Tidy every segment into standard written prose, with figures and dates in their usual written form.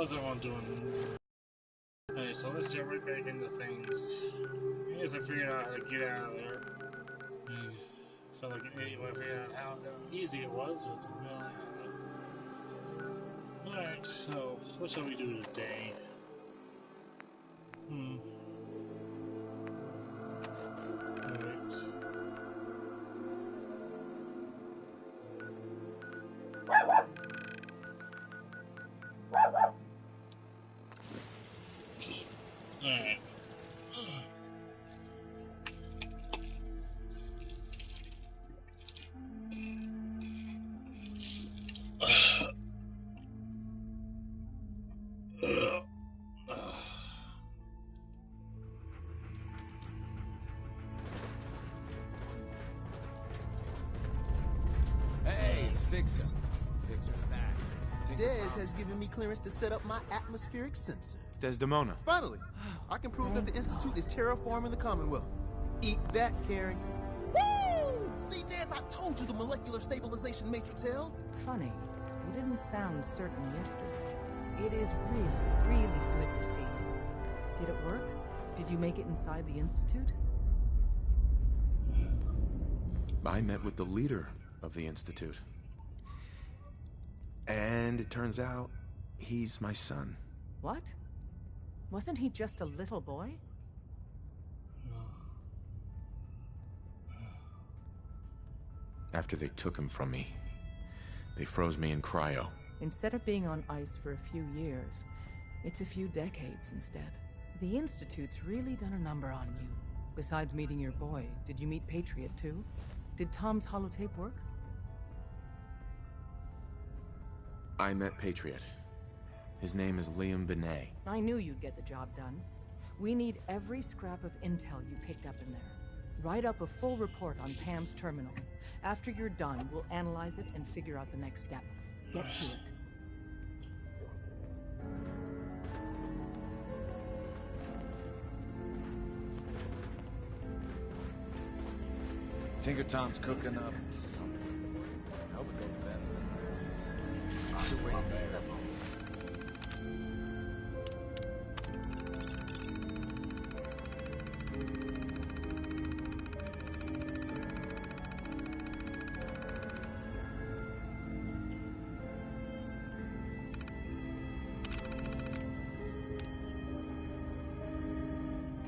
was the one doing? Okay, so let's jump right back into things. I guess I figured out how to get out of there. Felt like an idiot when I figured out how easy it was, but alright, so what shall we do today? Alright. Alright. Hey, it's Fixer. Fixer's back. Dez has given me clearance to set up my atmospheric sensor. Desdemona. Finally, I can prove that the Institute is terraforming the Commonwealth. Eat that, Carrington. Woo! See, Dez, I told you the molecular stabilization matrix held. Funny, you didn't sound certain yesterday. It is really, really good to see you. Did it work? Did you make it inside the Institute? I met with the leader of the Institute. And it turns out, he's my son. What? Wasn't he just a little boy? After they took him from me, they froze me in cryo. Instead of being on ice for a few years, it's a few decades instead. The Institute's really done a number on you. Besides meeting your boy, did you meet Patriot too? Did Tom's holotape work? I met Patriot. His name is Liam Benet. I knew you'd get the job done. We need every scrap of intel you picked up in there. Write up a full report on Pam's terminal. After you're done, we'll analyze it and figure out the next step. Get to it. Tinker Tom's cooking up something. I hope it goes better than the rest. Available.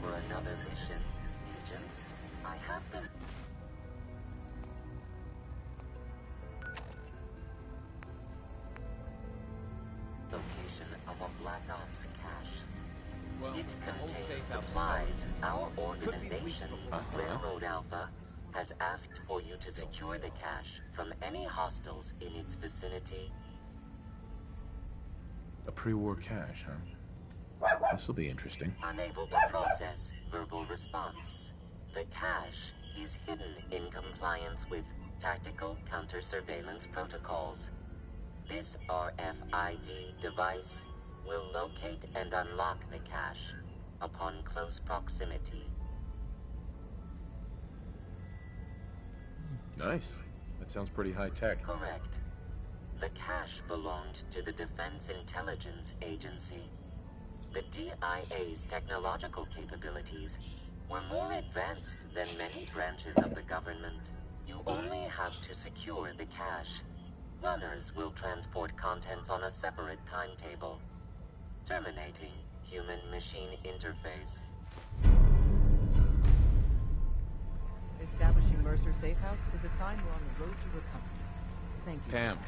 For another mission, Agent, I have the... location of a Black Ops cache. Well, It the whole contains safe house is supplies our Could be organization, weeks before. Railroad Alpha, has asked for you to secure the cache from any hostiles in its vicinity. A pre-war cache, huh? This'll be interesting. Unable to process verbal response. The cache is hidden in compliance with tactical counter-surveillance protocols. This RFID device will locate and unlock the cache upon close proximity. Nice. That sounds pretty high-tech. Correct. The cache belonged to the Defense Intelligence Agency. The DIA's technological capabilities were more advanced than many branches of the government. You only have to secure the cache. Runners will transport contents on a separate timetable, terminating human-machine interface. Establishing Mercer Safe House is a sign we're on the road to recovery. Thank you. Pam.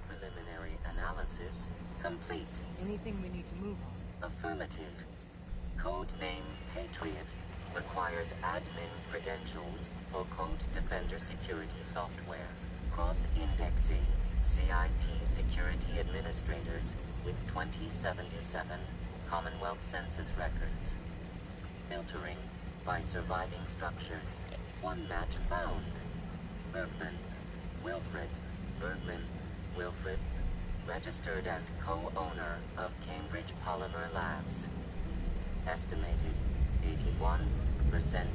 Preliminary analysis complete. Anything we need to move on? Affirmative. Codename Patriot requires admin credentials for Code Defender security software. Cross-indexing CIT security administrators with 2077 Commonwealth Census records. Filtering by surviving structures. One match found. Bergman. Wilfred. Bergman. Wilfred. Registered as co-owner of Cambridge Polymer Labs. Estimated 81%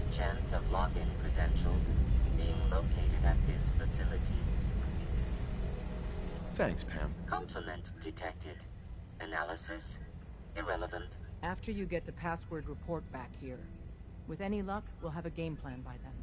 chance of login credentials being located at this facility. Thanks, Pam. Complement detected. Analysis irrelevant. After you get the password report back here. With any luck, we'll have a game plan by then.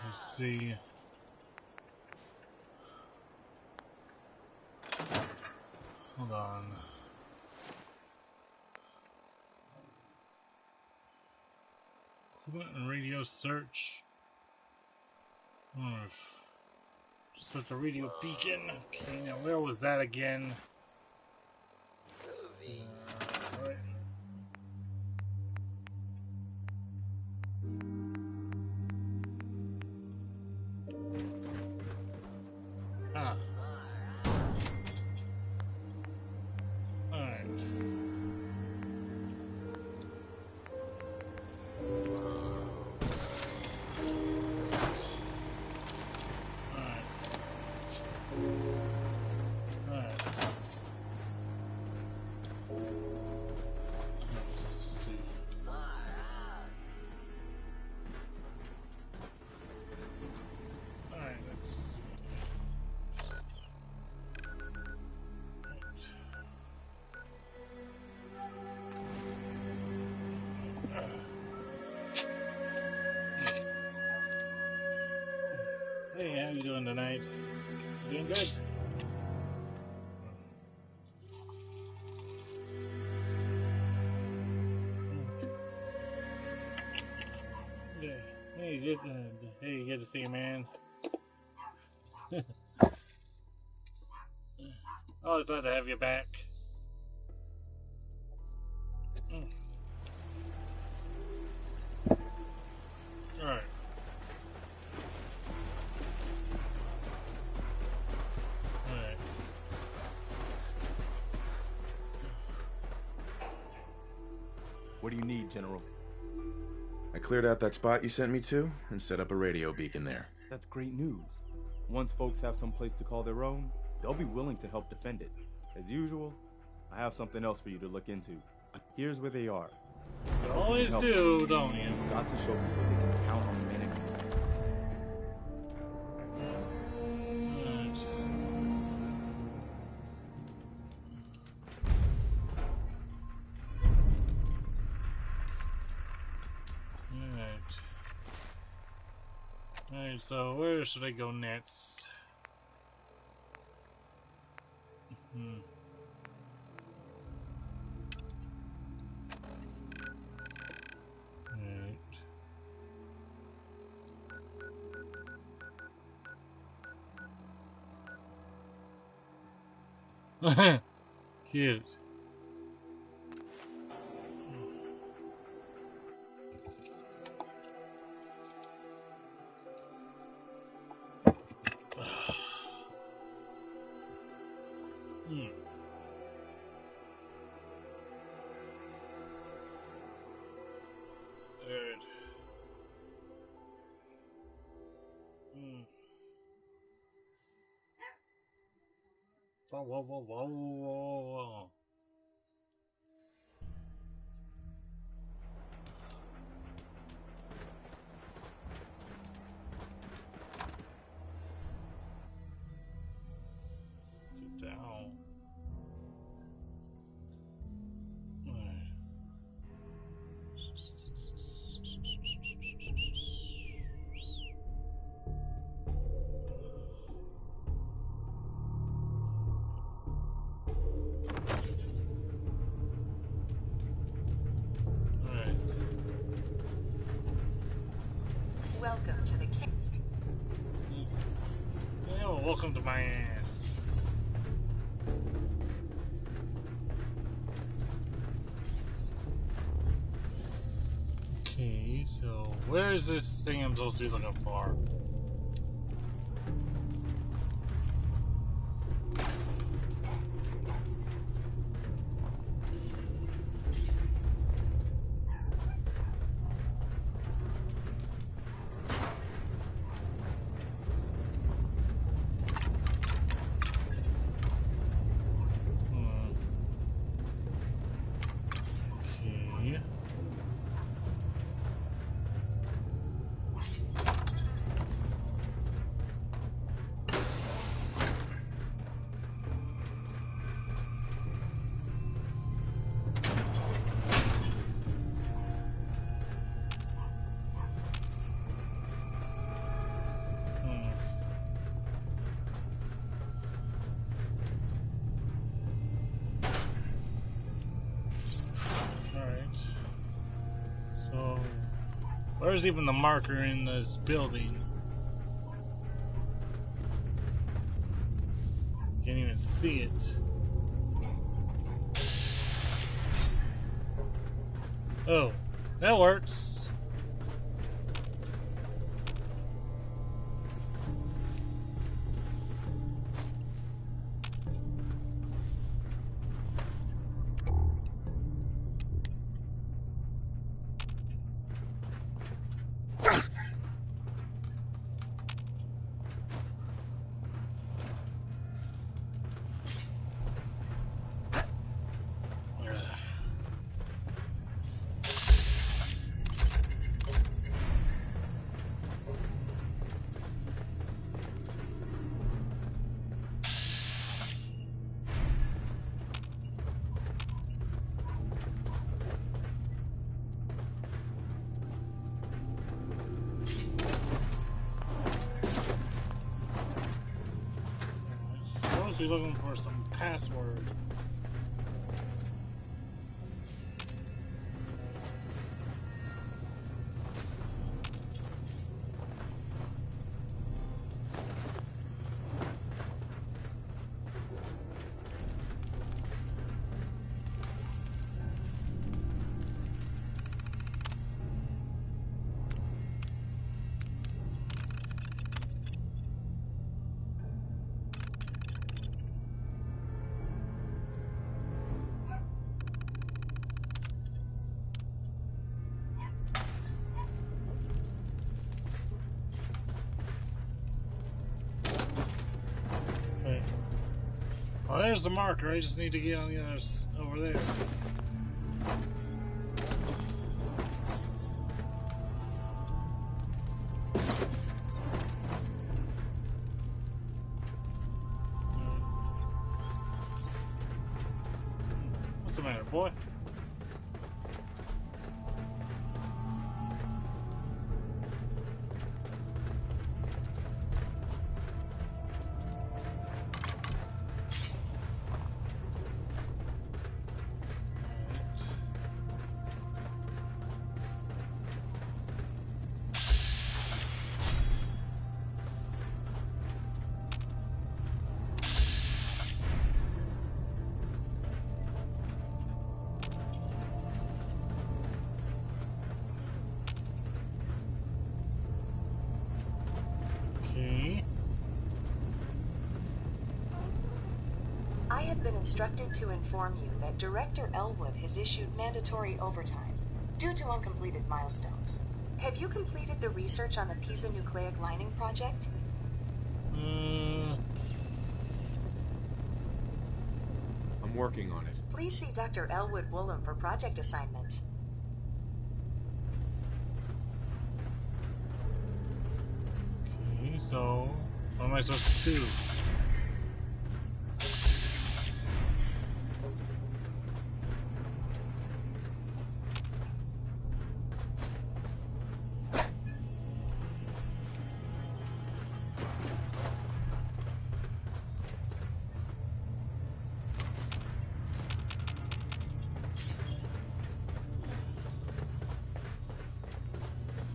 Let's see. Hold on. Radio search. Just at the radio beacon. Okay, now where was that again? Right. Ah. Alright. Hey, how you doing tonight? You doing good? Yeah. Hey, good to see you, man. Always glad to have you back. Alright. Alright. What do you need, General? I cleared out that spot you sent me to and set up a radio beacon there. That's great news. Once folks have some place to call their own, they'll be willing to help defend it. As usual, I have something else for you to look into. Here's where they are. You always do, don't you? You've got to show people they can count on the man. Right. Alright, so where should I go next? Alright. Cute. Whoa. Get down. Alright. Welcome to the king. Yeah, well, welcome to my ass. Okay, so where is this thing I'm supposed to be looking for? Okay. Where's even the marker in this building? Can't even see it. Oh, that works. Be looking for some password. Oh, there's the marker. I just need to get on the others over there. What's the matter, boy? I have been instructed to inform you that Director Elwood has issued mandatory overtime due to uncompleted milestones. Have you completed the research on the Pisa nucleic lining project? I'm working on it. Please see Dr. Elwood Woolham for project assignment. Okay, so what am I supposed to do?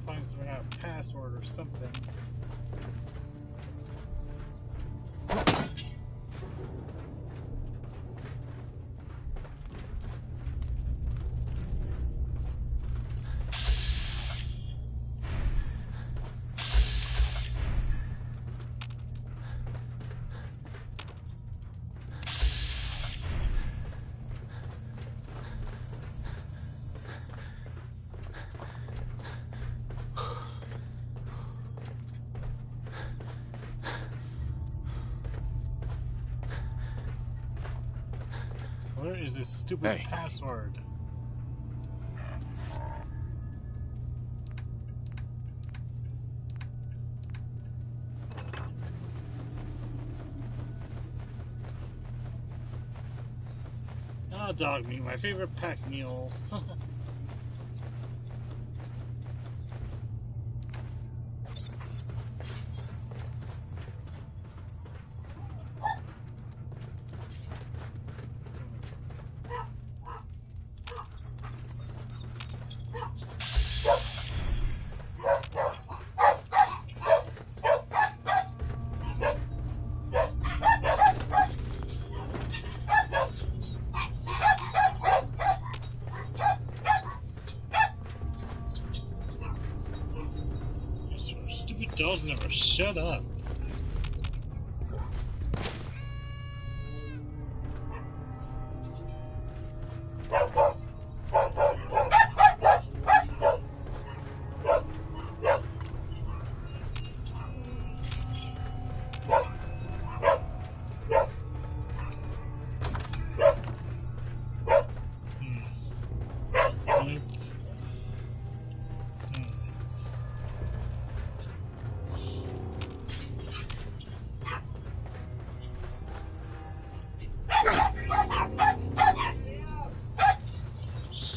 Find some kind of password or something. Where is this stupid password? Ah, dog meat, my favorite pack mule. Stupid dolls never shut up.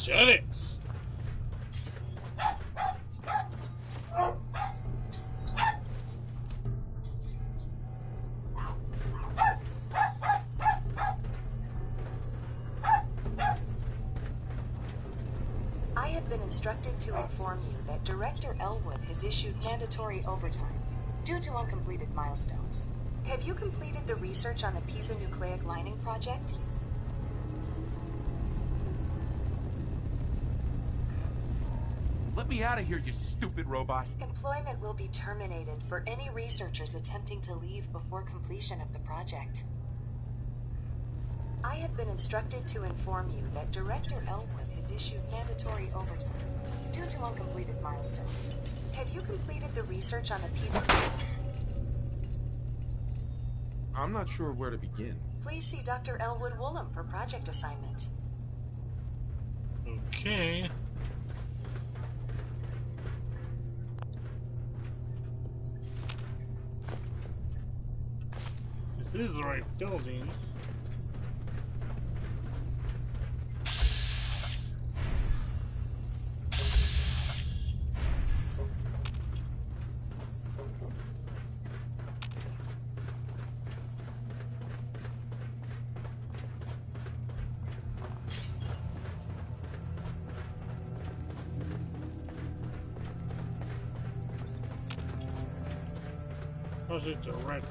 Shut it! I have been instructed to inform you that Director Elwood has issued mandatory overtime due to uncompleted milestones. Have you completed the research on the Pisa nucleic lining project? Let me out of here, you stupid robot. Employment will be terminated for any researchers attempting to leave before completion of the project. I have been instructed to inform you that Director Elwood has issued mandatory overtime due to uncompleted milestones. Have you completed the research on the Pisa... I'm not sure where to begin. Please see Dr. Elwood Woolham for project assignment. Okay. This is the right building. How's it director?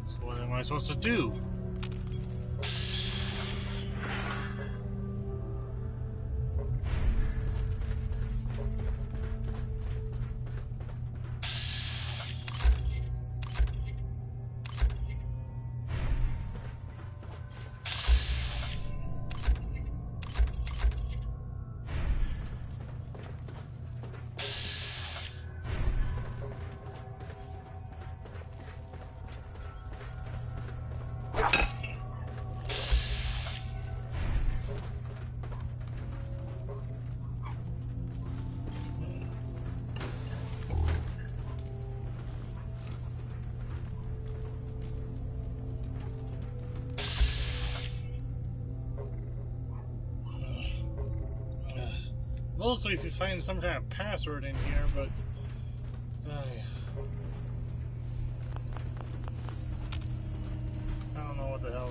So what am I supposed to do? Mostly if you find some kind of password in here, but I don't know what the hell.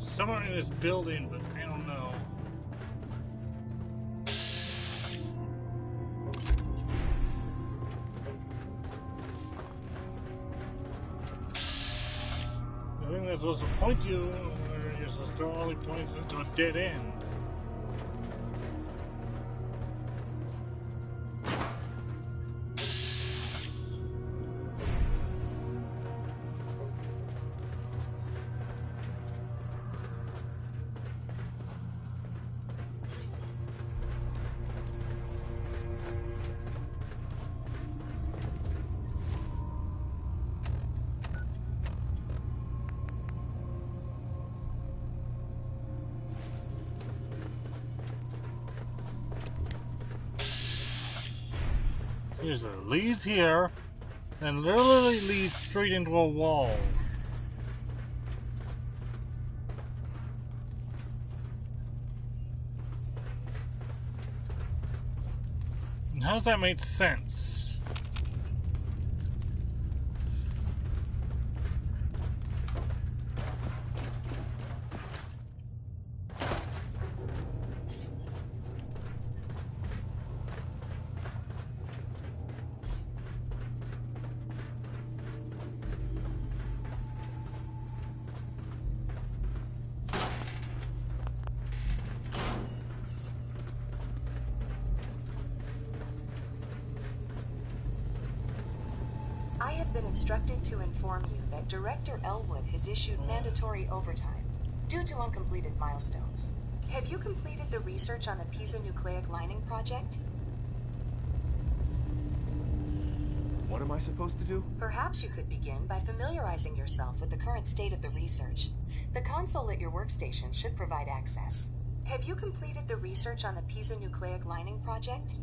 Somewhere in this building, but I don't know. I think that's supposed to point you, or you're supposed to only points into a dead end. There's a leads here, and literally leads straight into a wall. And how does that make sense? have been instructed to inform you that Director Elwood has issued mandatory overtime due to uncompleted milestones. Have you completed the research on the Pisa nucleic lining project? What am I supposed to do? Perhaps you could begin by familiarizing yourself with the current state of the research. The console at your workstation should provide access. Have you completed the research on the Pisa nucleic lining project?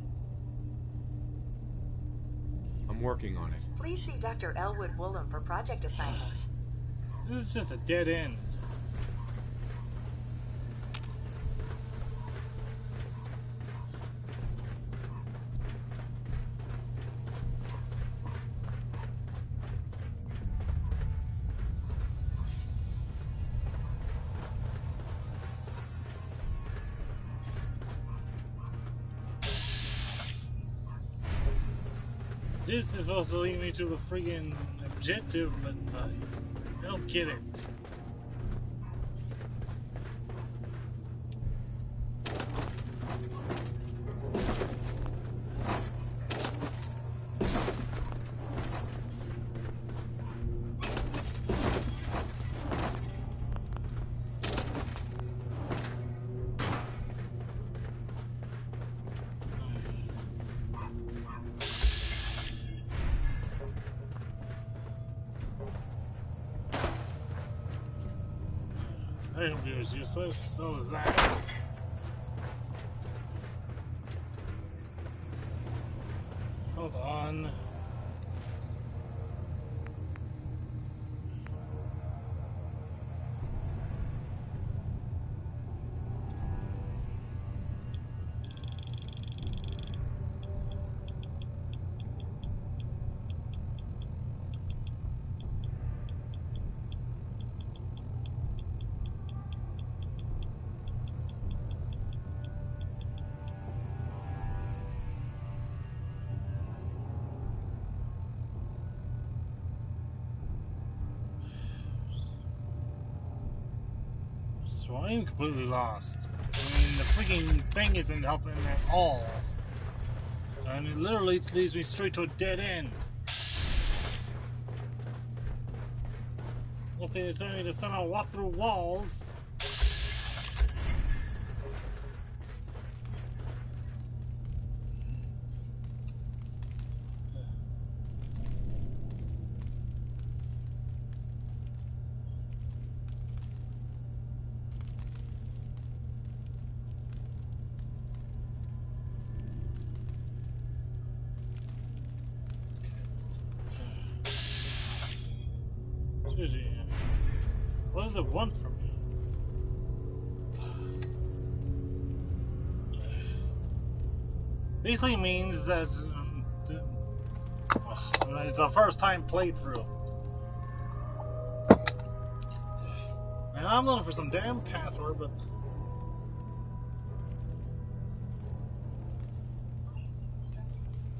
I'm working on it. Please see Dr. Elwood Woolham for project assignment. This is just a dead end. This is supposed to lead me to the friggin' objective, but I don't get it. I hope it was useless. So was that. Hold on. So I am completely lost. I mean, the freaking thing isn't helping at all. And it literally leads me straight to a dead end. Well, they're telling me to somehow walk through walls. What does it want from me? Basically means that it's a first time playthrough. And I'm looking for some damn password, but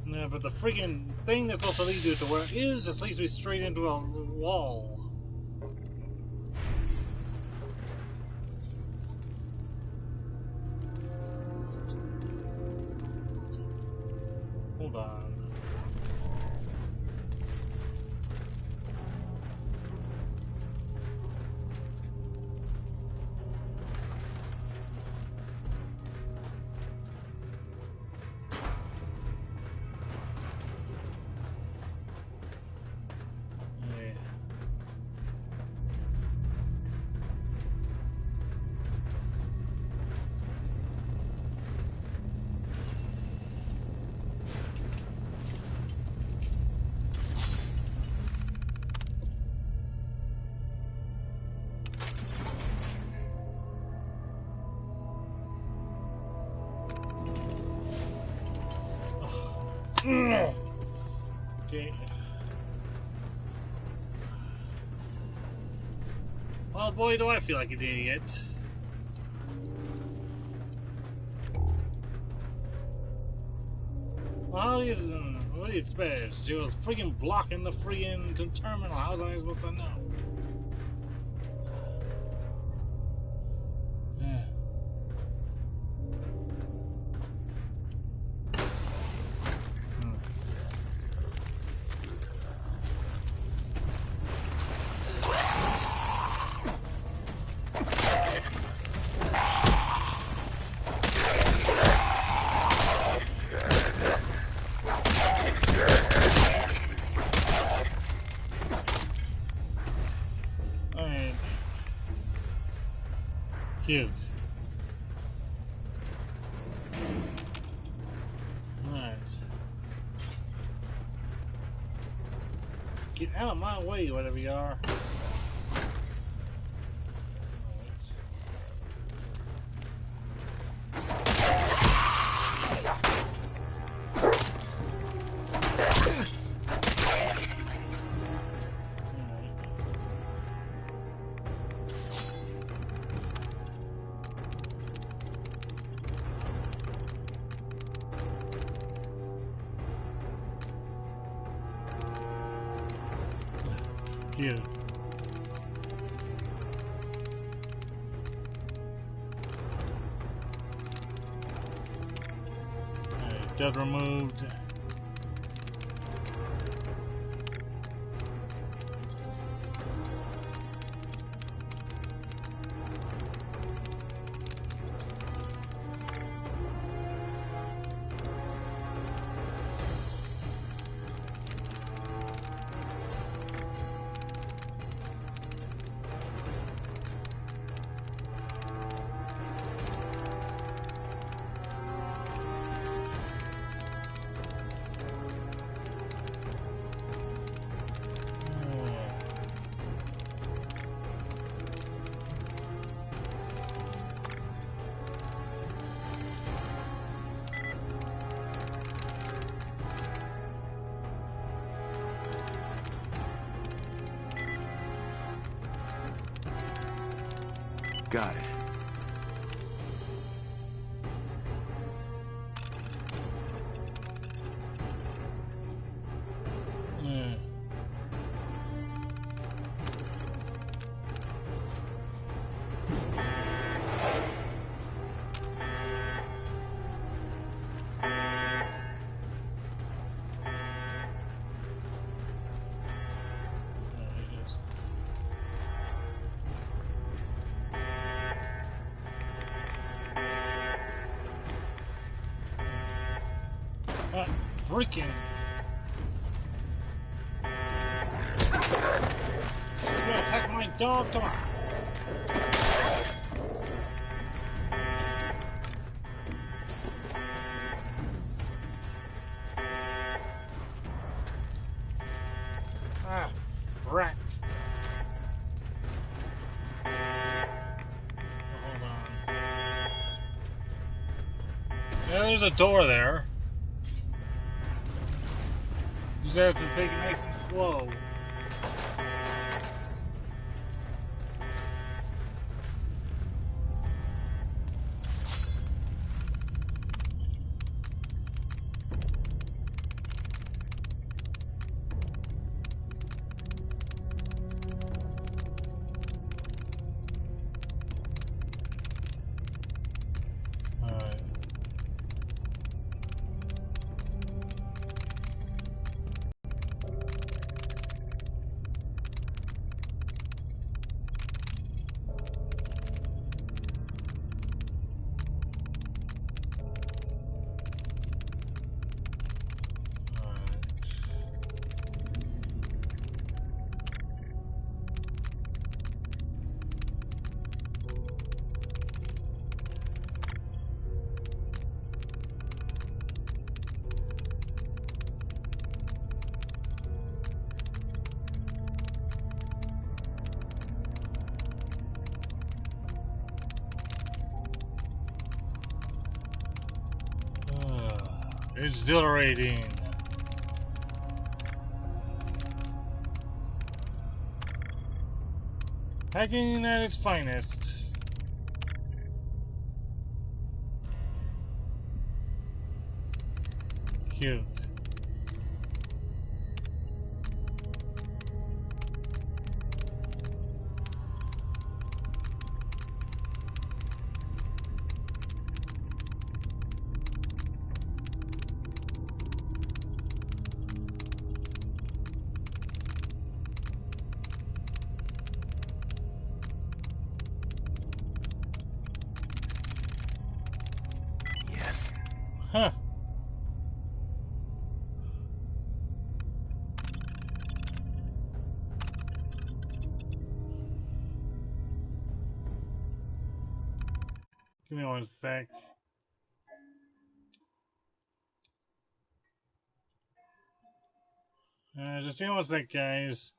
no, but the freaking thing that's supposed to lead you to where it is just leads me straight into a wall. Hold on. Okay. Well, boy, do I feel like an idiot. Well, what do you expect? She was freaking blocking the freaking terminal. How was I supposed to know? Cute. Alright. Get out of my way, whatever you are. Cute. Alright, dead removed. Got it. Freaking. You gonna attack my dog? Come on. Ah, rat. Hold on. Yeah, there's a door there. You just have to take it nice and slow. Exhilarating. Hacking at its finest. Cute. Huh. Give me one sec. Just give me one sec, guys.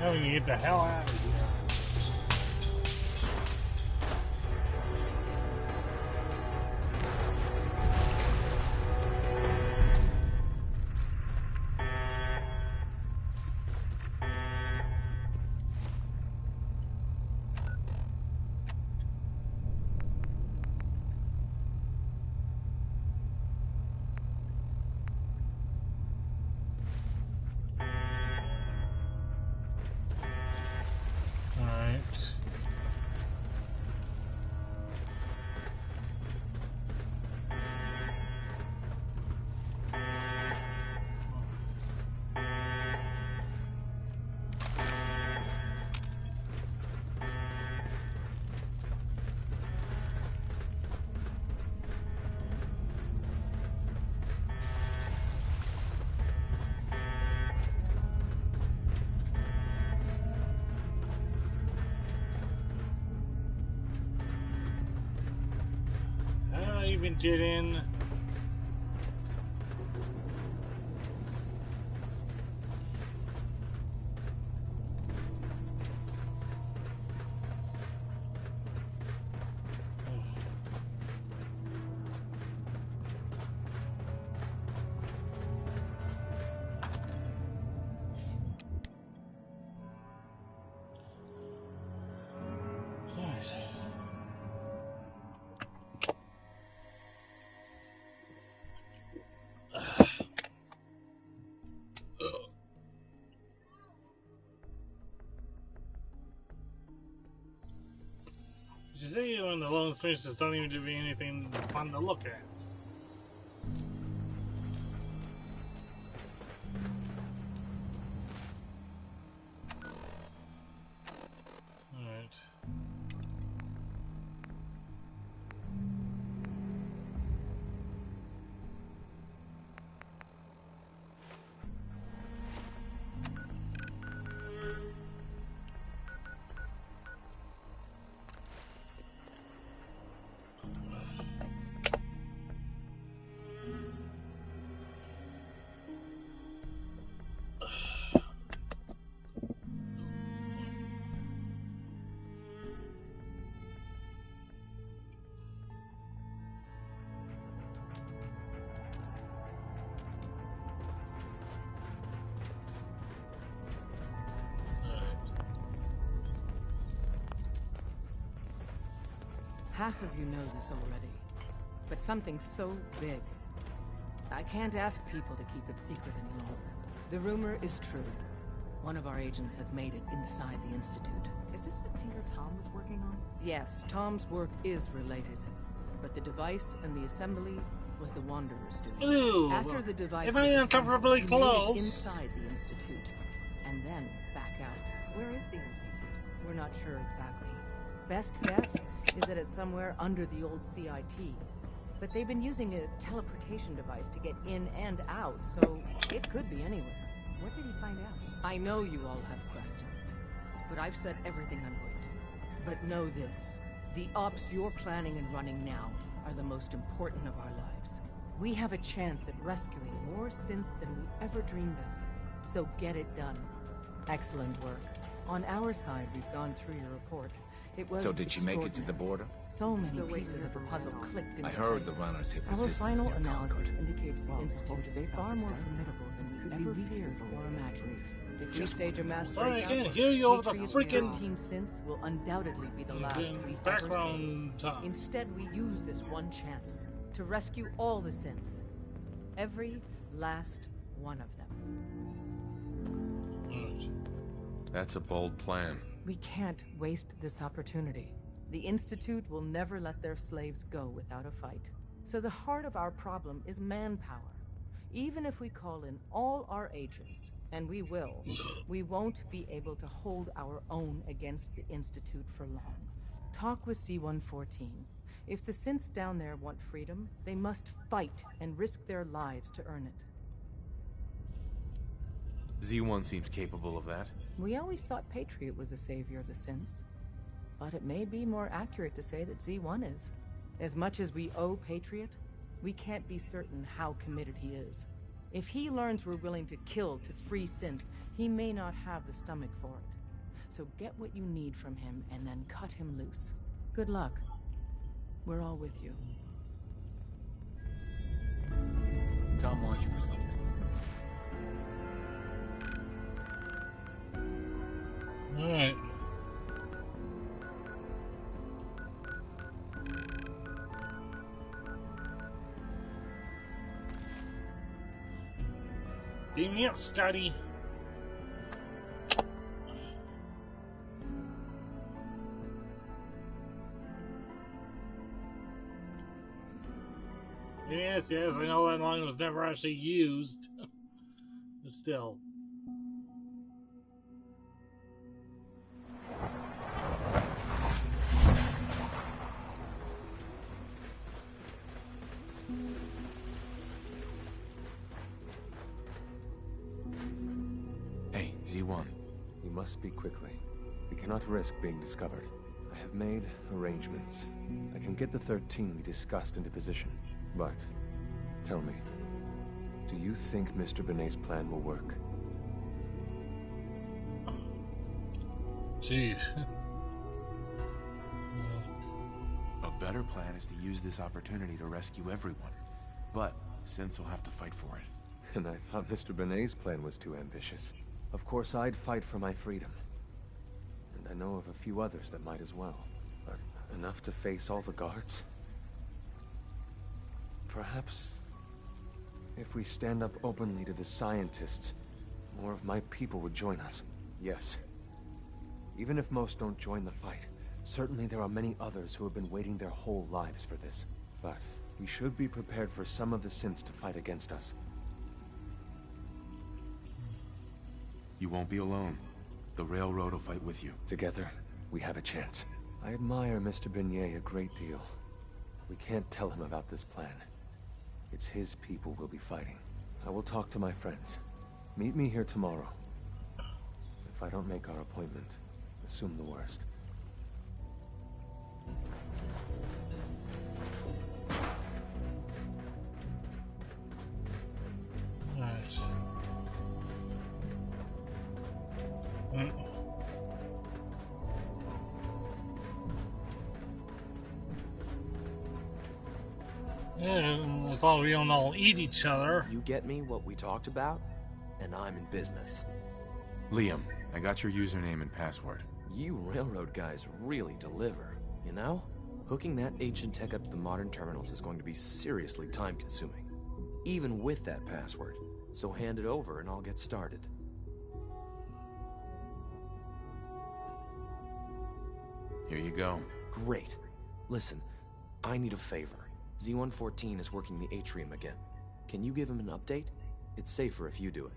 Now we can get the hell out of here. I even get in. You see, when the lone spaces don't even give you anything fun to look at. Alright. Half of you know this already, but something so big, I can't ask people to keep it secret any longer. The rumor is true. One of our agents has made it inside the Institute. Is this what Tinker Tom was working on? Yes, Tom's work is related, but the device and the assembly was the Wanderer's doing. Ew. After the device If was I am assembled, comfortably he made close. it inside the Institute, and then back out. Where is the Institute? We're not sure exactly. Best guess is that it's somewhere under the old CIT. But they've been using a teleportation device to get in and out, so it could be anywhere. What did he find out? I know you all have questions, but I've said everything I'm going to. But know this, the ops you're planning and running now are the most important of our lives. We have a chance at rescuing more synths than we ever dreamed of. So get it done. Excellent work. On our side, we've gone through your report. It was So did she make it to the extraordinary. border? So many Still waiting pieces to of the hear from puzzle Reynolds. clicked into I heard the place. runners hit Our resistance final near analysis Concord. indicates the Well, Institute hopefully is they far pass more this time. formidable than we Could be ever weeks feared before or we imagined. If we Just stage a mass Sorry, I breakout, can't hear you over the Patriot's freaking 13 synths will undoubtedly be the last freaking we've ever seen. background time. Instead, we use this one chance to rescue all the synths. Every last one of them. That's a bold plan. We can't waste this opportunity. The Institute will never let their slaves go without a fight. So the heart of our problem is manpower. Even if we call in all our agents, and we will, we won't be able to hold our own against the Institute for long. Talk with Z-114. If the synths down there want freedom, they must fight and risk their lives to earn it. Z1 seems capable of that. We always thought Patriot was the savior of the synths. But it may be more accurate to say that Z1 is. As much as we owe Patriot, we can't be certain how committed he is. If he learns we're willing to kill to free synths, he may not have the stomach for it. So get what you need from him and then cut him loose. Good luck. We're all with you. Tom wants you for something. Alright. Beam me up, Scotty. Yes, I know that line was never actually used. But still. Hey, Z1. You must speak quickly. We cannot risk being discovered. I have made arrangements. I can get the 13 we discussed into position. But, tell me, do you think Mr. Benet's plan will work? Jeez. A better plan is to use this opportunity to rescue everyone. But synths will have to fight for it. And I thought Mr. Benet's plan was too ambitious. Of course, I'd fight for my freedom. And I know of a few others that might as well. But enough to face all the guards? Perhaps, if we stand up openly to the scientists, more of my people would join us. Yes. Even if most don't join the fight, certainly there are many others who have been waiting their whole lives for this. But we should be prepared for some of the synths to fight against us. You won't be alone. The Railroad will fight with you. Together, we have a chance. I admire Mr. Benet a great deal. We can't tell him about this plan. It's his people we'll be fighting. I will talk to my friends. Meet me here tomorrow. If I don't make our appointment, assume the worst. Alright. Yeah, as long as we don't all eat each other. You get me what we talked about, and I'm in business. Liam, I got your username and password. You railroad guys really deliver, you know? Hooking that ancient tech up to the modern terminals is going to be seriously time-consuming, even with that password. So hand it over and I'll get started. Here you go. Great. Listen, I need a favor. Z-114 is working the atrium again. Can you give him an update? It's safer if you do it.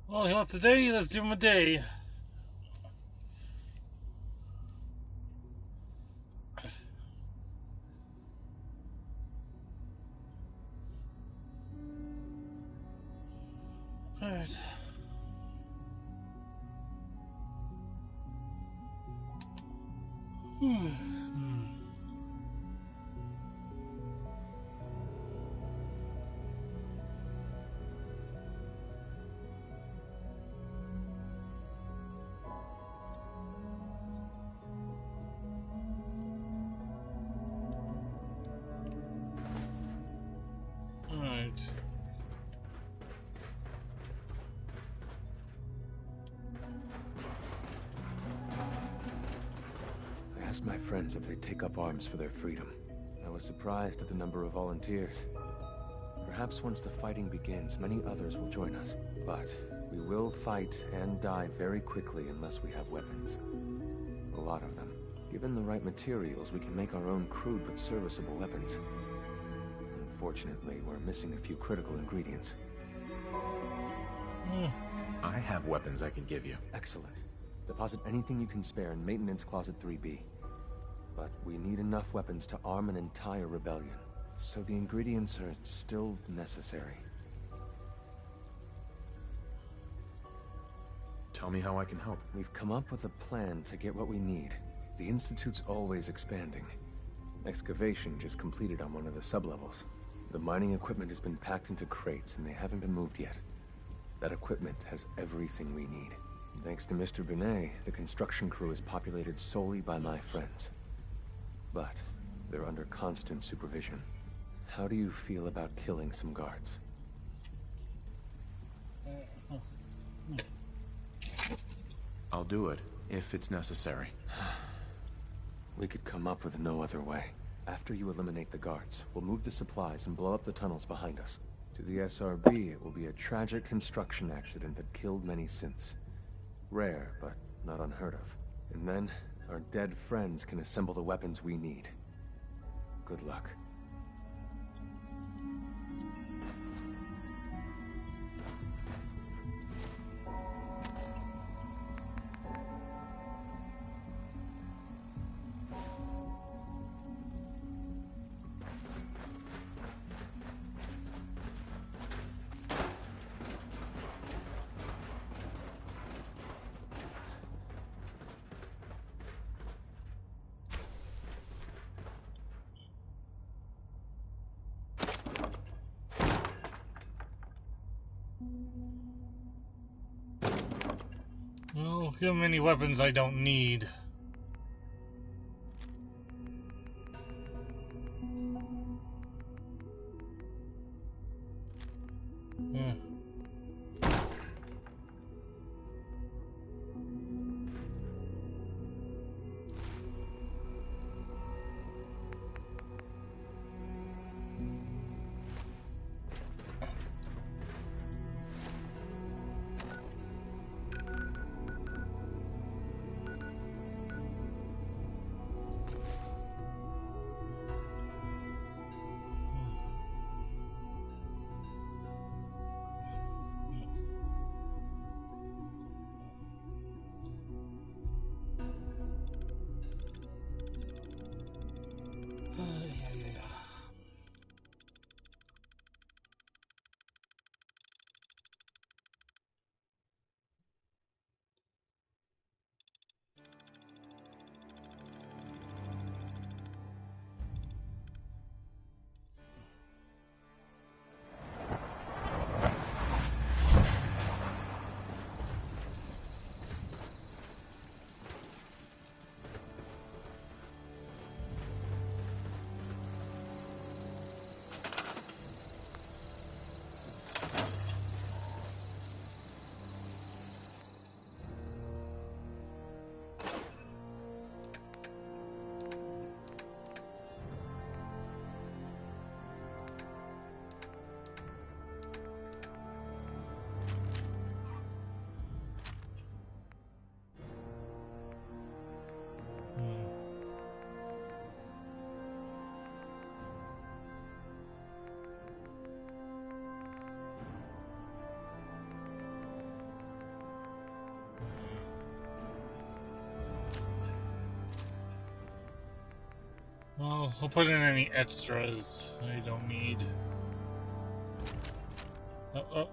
Well, he wants a day, let's give him a day. Alright. asked my friends if they'd take up arms for their freedom. I was surprised at the number of volunteers. Perhaps once the fighting begins, many others will join us. But we will fight and die very quickly unless we have weapons. A lot of them. Given the right materials, we can make our own crude but serviceable weapons. Unfortunately, we're missing a few critical ingredients. I have weapons I can give you. Excellent. Deposit anything you can spare in Maintenance Closet 3B. But we need enough weapons to arm an entire rebellion. So the ingredients are still necessary. Tell me how I can help. We've come up with a plan to get what we need. The Institute's always expanding. Excavation just completed on one of the sublevels. The mining equipment has been packed into crates and they haven't been moved yet. That equipment has everything we need. Thanks to Mr. Binet, the construction crew is populated solely by my friends. But they're under constant supervision. How do you feel about killing some guards? I'll do it, if it's necessary. We could come up with no other way. After you eliminate the guards, we'll move the supplies and blow up the tunnels behind us. To the SRB, it will be a tragic construction accident that killed many synths. Rare, but not unheard of. And then, our dead friends can assemble the weapons we need. Good luck. Well, how many weapons I don't need. Well, I'll put in any extras I don't need. Oh.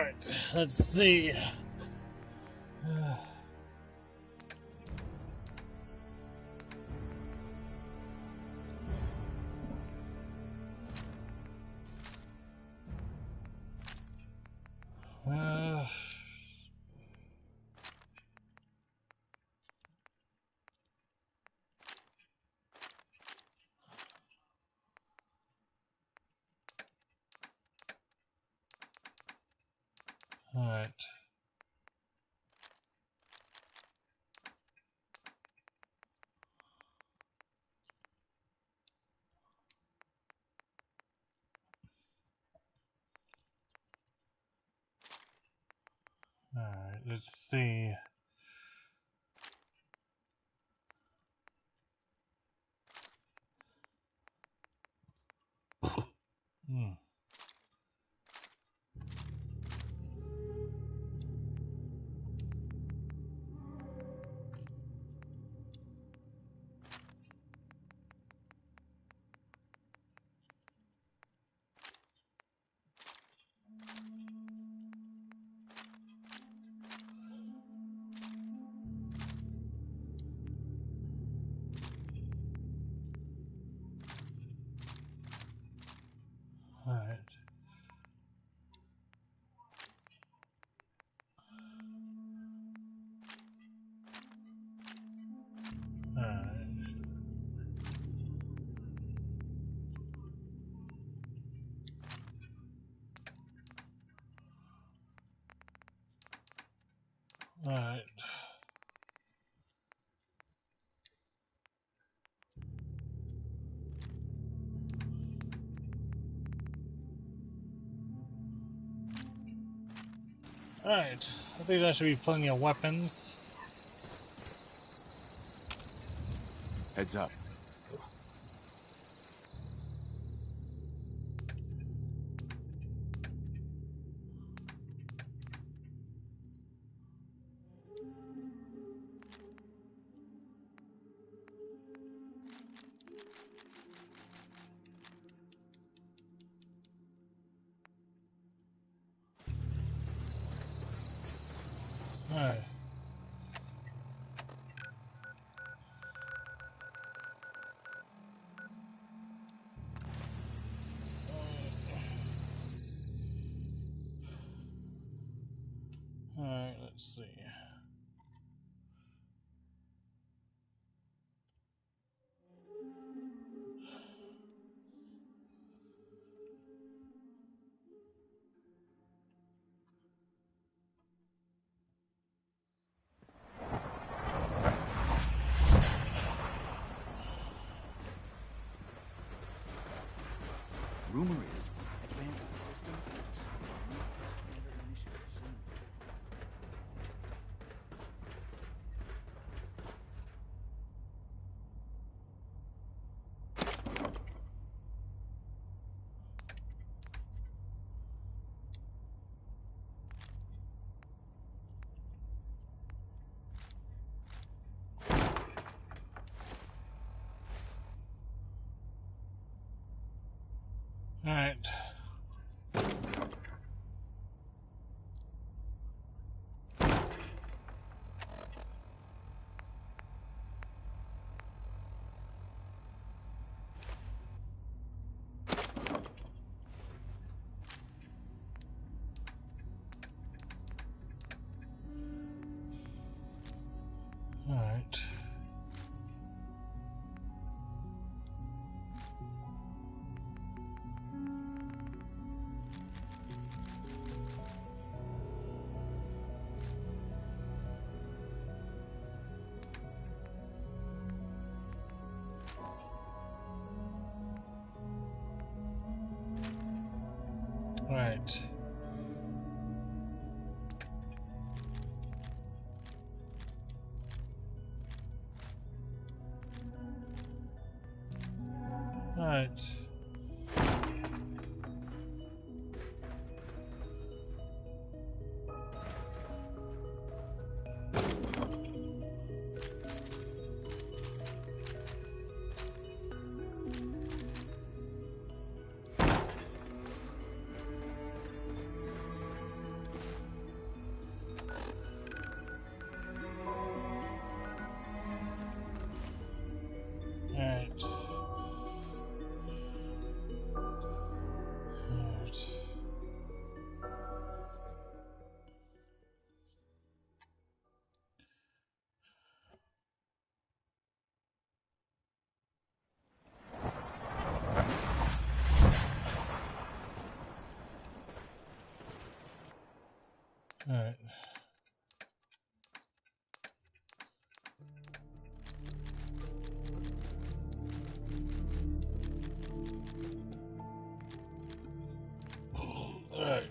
Alright, let's see. Alright. Alright, let's see. Hmm. Alright. Alright. Alright. Alright. I think that should be plenty of weapons. Heads up. Alright. Alright, let's see. Rumor is, advanced systems will discover new propaganda initiative soon. Alright. Alright. Right. Right. Alright. Alright.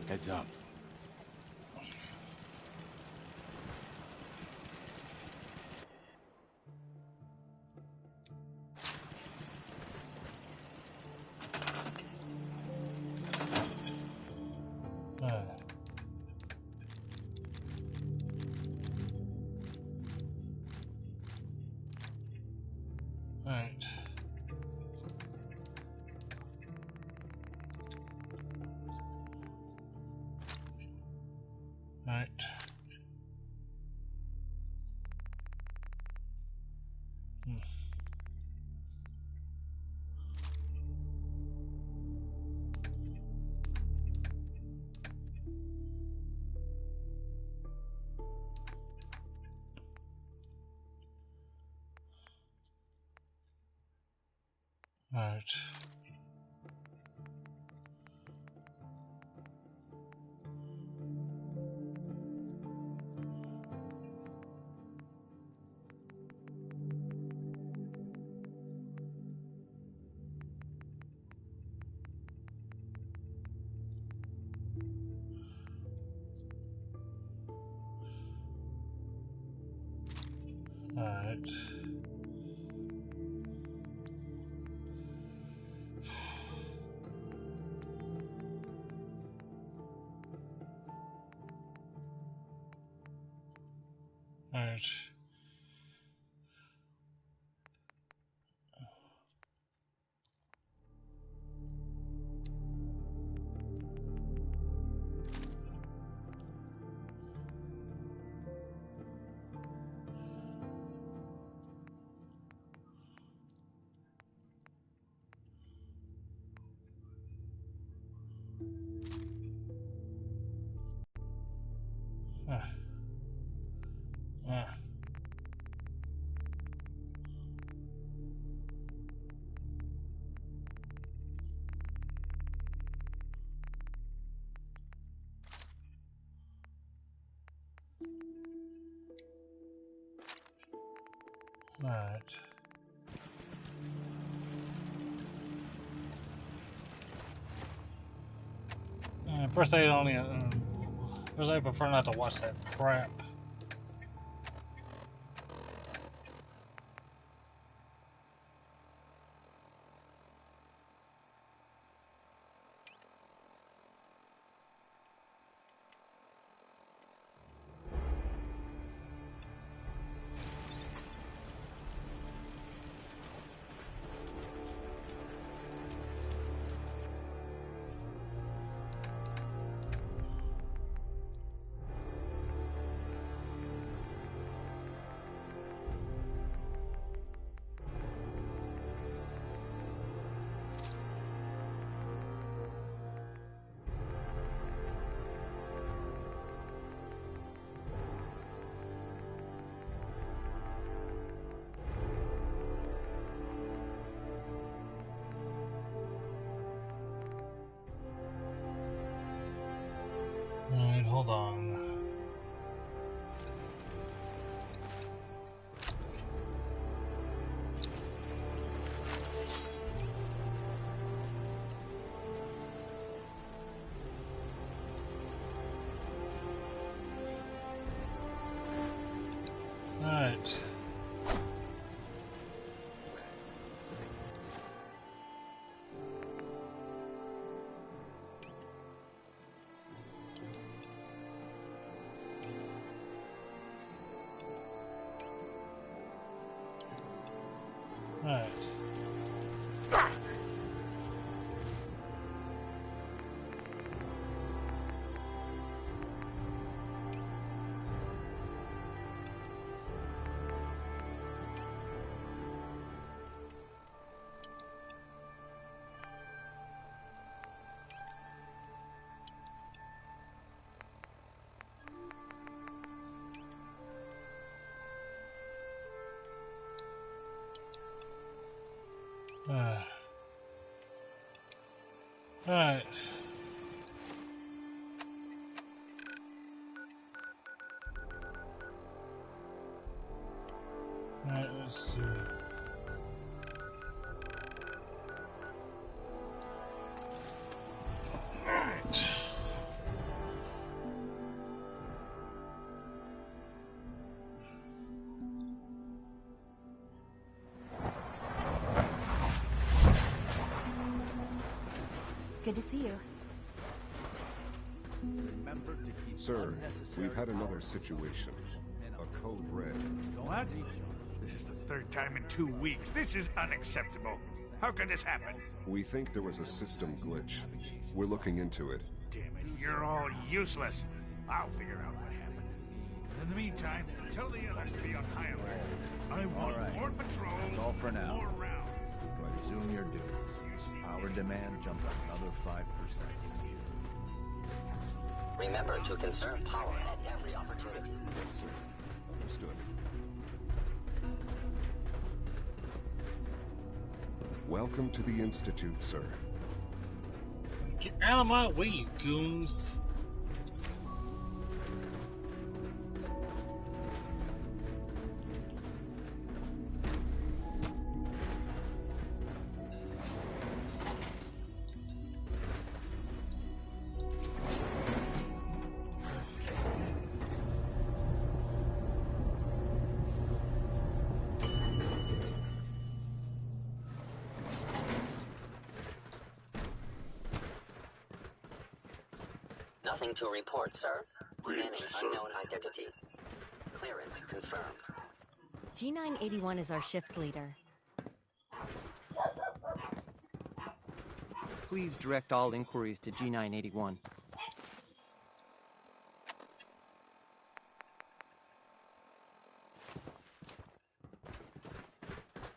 Heads up. Alright. Alright. Alright. Alright. Alright. Alright. First I only first I prefer not to watch that crap. Alright, hold on. Alright. Alright. Alright. goons. Alright. Good to see you. Remember to keep Sir, unnecessary we've had another powers situation. A code red. What? This is the third time in 2 weeks. This is unacceptable. How could this happen? We think there was a system glitch. We're looking into it. Damn it, you're all useless. I'll figure out what happened. In the meantime, tell the others to be on high alert. I want more patrols. That's all for now. More rounds. Resume your duties. Power demand jumped up another 5%. Remember to conserve power at every opportunity. Yes, sir. Understood. Welcome to the Institute, sir. Get out of my way, you goons. Nothing to report, sir. Scanning unknown identity. Clearance confirmed. G981 is our shift leader. Please direct all inquiries to G981.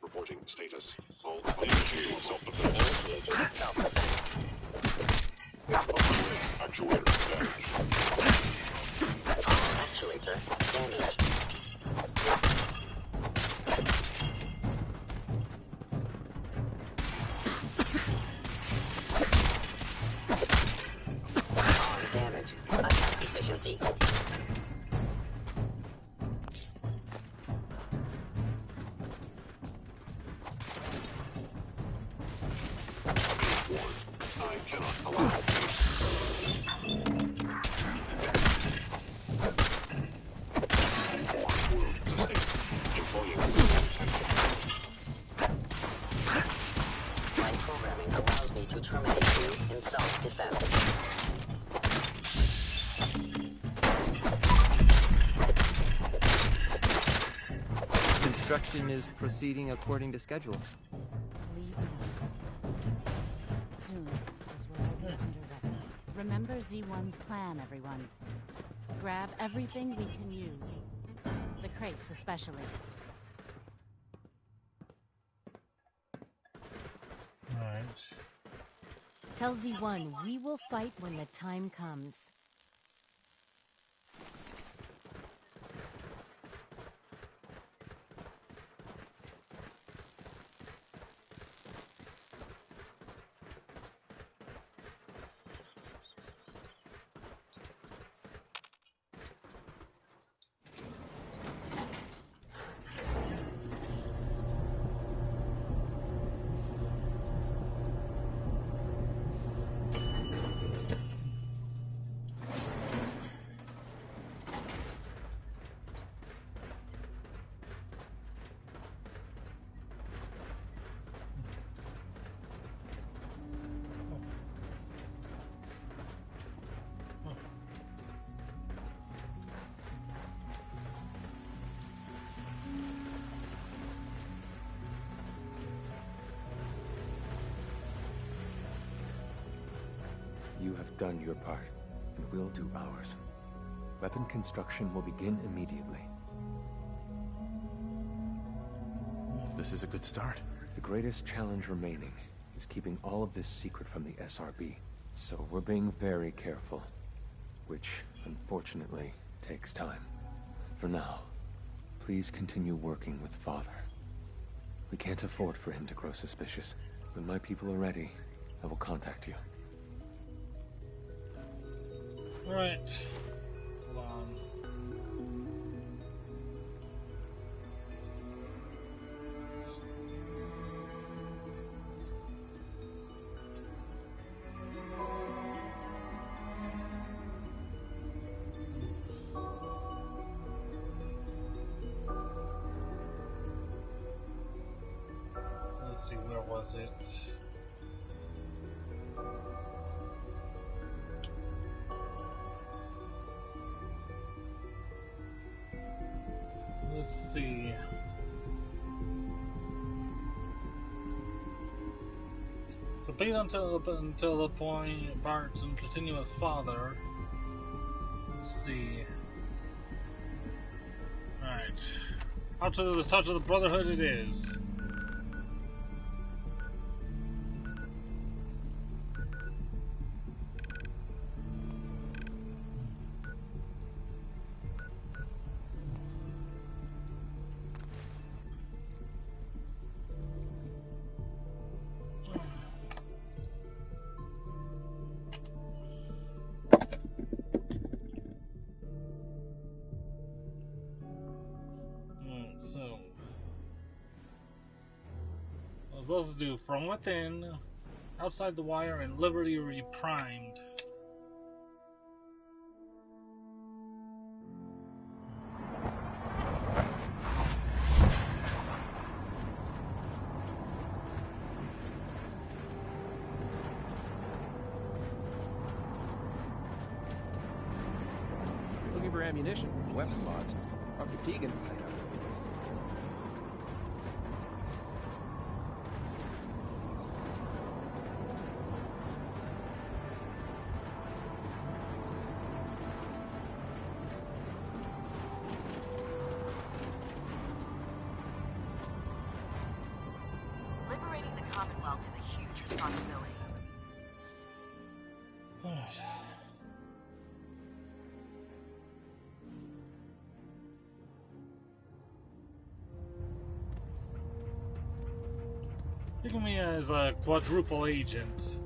Reporting status. All initiating self-defense. Initiating self-defense. Actuator damaged. Actuator damaged. Arm damaged. Attack efficiency. I cannot allow My programming allows me to terminate you in self-defense. Construction is proceeding according to schedule. Leave now. Soon is where I'll be under weapon. Remember Z1's plan, everyone. Grab everything we can use. The crates especially. Alright. Tell Z1 we will fight when the time comes. You have done your part, and we'll do ours. Weapon construction will begin immediately. This is a good start. The greatest challenge remaining is keeping all of this secret from the SRB. So we're being very careful, which, unfortunately, takes time. For now, please continue working with Father. We can't afford for him to grow suspicious. When my people are ready, I will contact you. Alright. Hold on. let's see, where was it? Let's see. Complete until the point parts and continue with father. Let's see. Alright. Out to the touch of the Brotherhood it is. So, what I'm supposed to do from within, outside the wire, and Liberty reprimed. Looking for ammunition, weapon mods. Dr. Tegan. Liberating the Commonwealth is a huge responsibility. Think of me as a quadruple agent.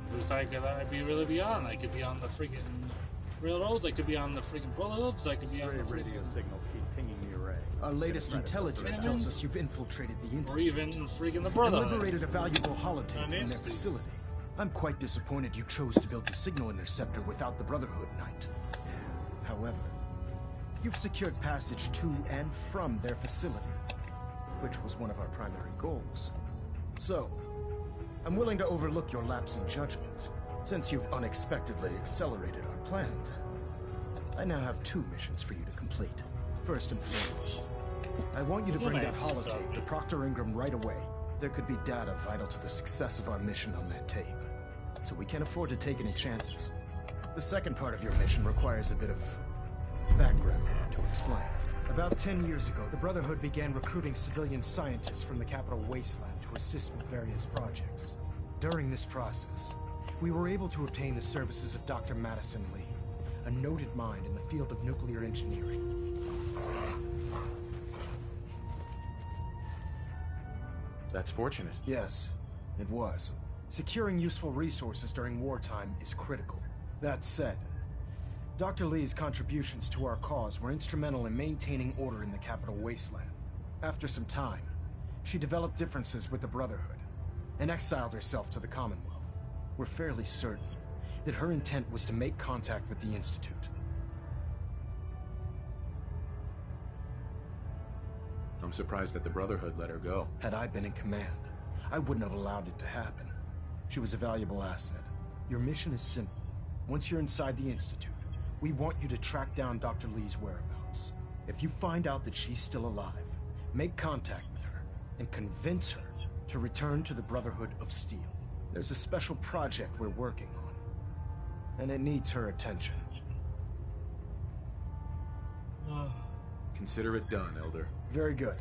Whose side could I really be on? I could be on the freaking railroads, I could be on the freaking brotherhoods, I could be on the radio signals keep pinging the array. Our latest intelligence tells us you've infiltrated the Institute. Or even freaking the And Brotherhood. liberated a valuable holotape from their facility. I'm quite disappointed you chose to build the signal interceptor without the Brotherhood, Knight. However, you've secured passage to and from their facility, which was one of our primary goals. So, I'm willing to overlook your lapse in judgment, since you've unexpectedly accelerated our plans. I now have 2 missions for you to complete. First and foremost, I want you to bring that holotape to Proctor Ingram right away. There could be data vital to the success of our mission on that tape, so we can't afford to take any chances. The second part of your mission requires a bit of background to explain. About 10 years ago, the Brotherhood began recruiting civilian scientists from the capital wasteland to assist with various projects. During this process, we were able to obtain the services of Dr. Madison Lee, a noted mind in the field of nuclear engineering. That's fortunate. Yes, it was. Securing useful resources during wartime is critical. That said, Dr. Lee's contributions to our cause were instrumental in maintaining order in the capital wasteland. After some time, she developed differences with the Brotherhood and exiled herself to the Commonwealth. We're fairly certain that her intent was to make contact with the Institute. I'm surprised that the Brotherhood let her go. Had I been in command, I wouldn't have allowed it to happen. She was a valuable asset. Your mission is simple. Once you're inside the Institute, we want you to track down Dr. Lee's whereabouts. If you find out that she's still alive, make contact with her and convince her to return to the Brotherhood of Steel. There's a special project we're working on, and it needs her attention. Consider it done, Elder. Very good.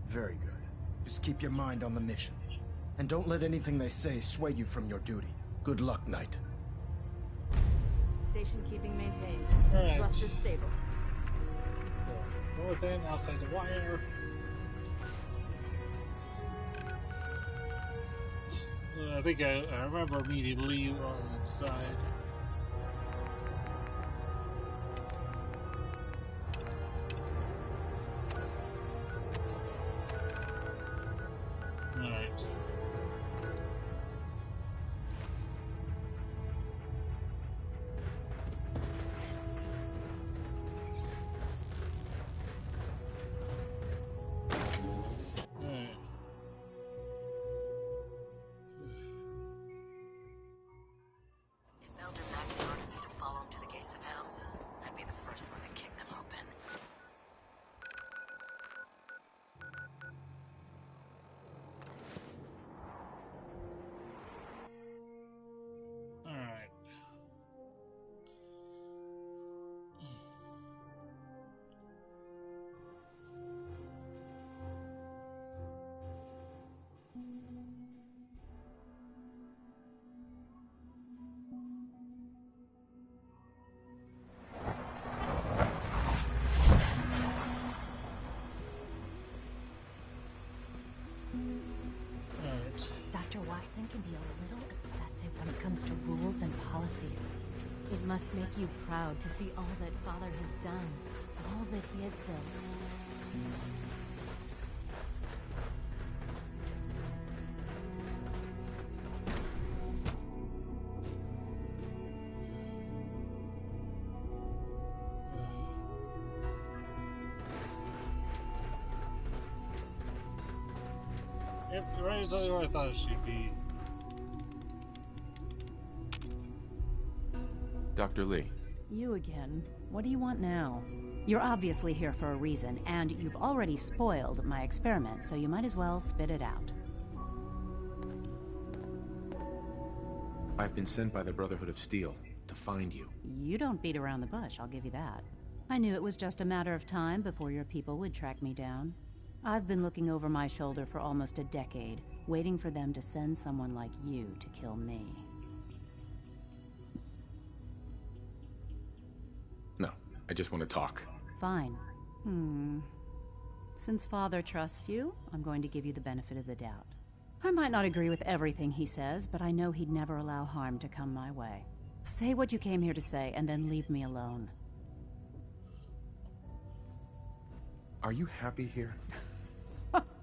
Very good. Just keep your mind on the mission. And don't let anything they say sway you from your duty. Good luck, Knight. Station keeping maintained. Alright. Thruster stable. So, go within, outside the wire. I think I remember immediately on the side. Alright. Watson can be a little obsessive when it comes to rules and policies. It must make you proud to see all that Father has done, all that he has built. Yep, right exactly where I thought it should be. Dr. Lee. You again. What do you want now? You're obviously here for a reason, and you've already spoiled my experiment, so you might as well spit it out. I've been sent by the Brotherhood of Steel to find you. You don't beat around the bush, I'll give you that. I knew it was just a matter of time before your people would track me down. I've been looking over my shoulder for almost a decade, waiting for them to send someone like you to kill me. No, I just want to talk. Fine. Since Father trusts you, I'm going to give you the benefit of the doubt. I might not agree with everything he says, but I know he'd never allow harm to come my way. Say what you came here to say, and then leave me alone. Are you happy here?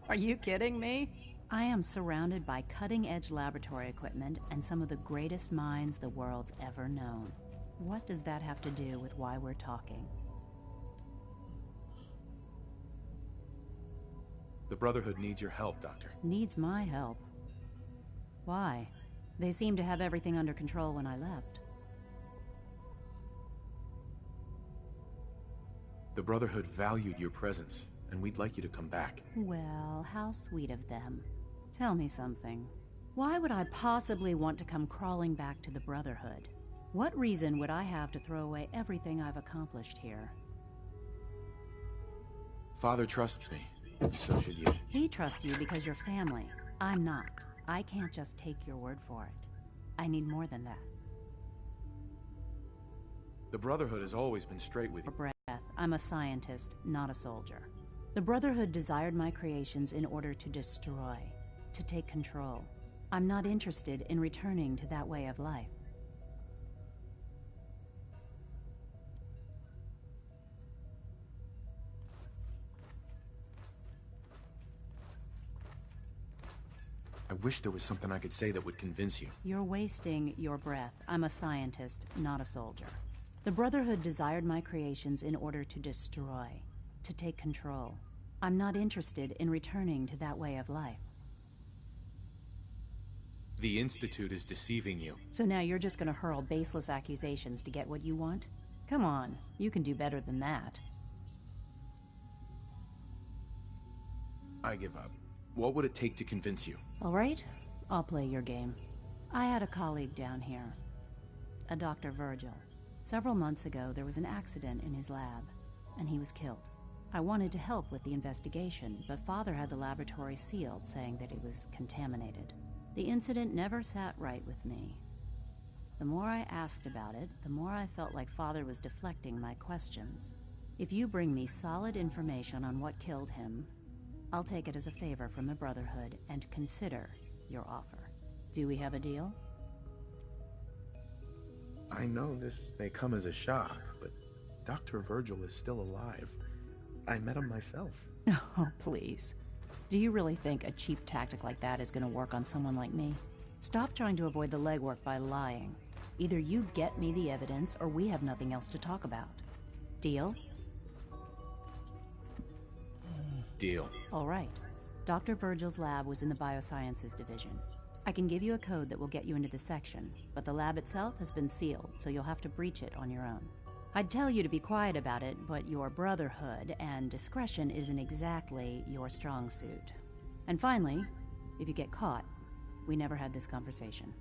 Are you kidding me? I am surrounded by cutting-edge laboratory equipment and some of the greatest minds the world's ever known. What does that have to do with why we're talking? The Brotherhood needs your help, Doctor. Needs my help? Why? They seemed to have everything under control when I left. The Brotherhood valued your presence, and we'd like you to come back. Well, how sweet of them. Tell me something. Why would I possibly want to come crawling back to the Brotherhood? What reason would I have to throw away everything I've accomplished here? Father trusts me, and so should you. He trusts you because you're family. I'm not. I can't just take your word for it. I need more than that. The Brotherhood has always been straight with you. For breath, I'm a scientist, not a soldier. The Brotherhood desired my creations in order to destroy, to take control. I'm not interested in returning to that way of life. I wish there was something I could say that would convince you. You're wasting your breath. I'm a scientist, not a soldier. The Brotherhood desired my creations in order to destroy, to take control. I'm not interested in returning to that way of life. The Institute is deceiving you. So now you're just gonna hurl baseless accusations to get what you want? Come on, you can do better than that. I give up. What would it take to convince you? All right, I'll play your game. I had a colleague down here, a Dr. Virgil. Several months ago, there was an accident in his lab, and he was killed. I wanted to help with the investigation, but Father had the laboratory sealed, saying that it was contaminated. The incident never sat right with me. The more I asked about it, the more I felt like Father was deflecting my questions. If you bring me solid information on what killed him, I'll take it as a favor from the Brotherhood and consider your offer. Do we have a deal? I know this may come as a shock, but Dr. Virgil is still alive. I met him myself. Oh, please. Do you really think a cheap tactic like that is going to work on someone like me? Stop trying to avoid the legwork by lying. Either you get me the evidence, or we have nothing else to talk about. Deal? Deal. All right. Dr. Virgil's lab was in the Biosciences Division. I can give you a code that will get you into the section, but the lab itself has been sealed, so you'll have to breach it on your own. I'd tell you to be quiet about it, but your Brotherhood and discretion isn't exactly your strong suit. And finally, if you get caught, we never had this conversation.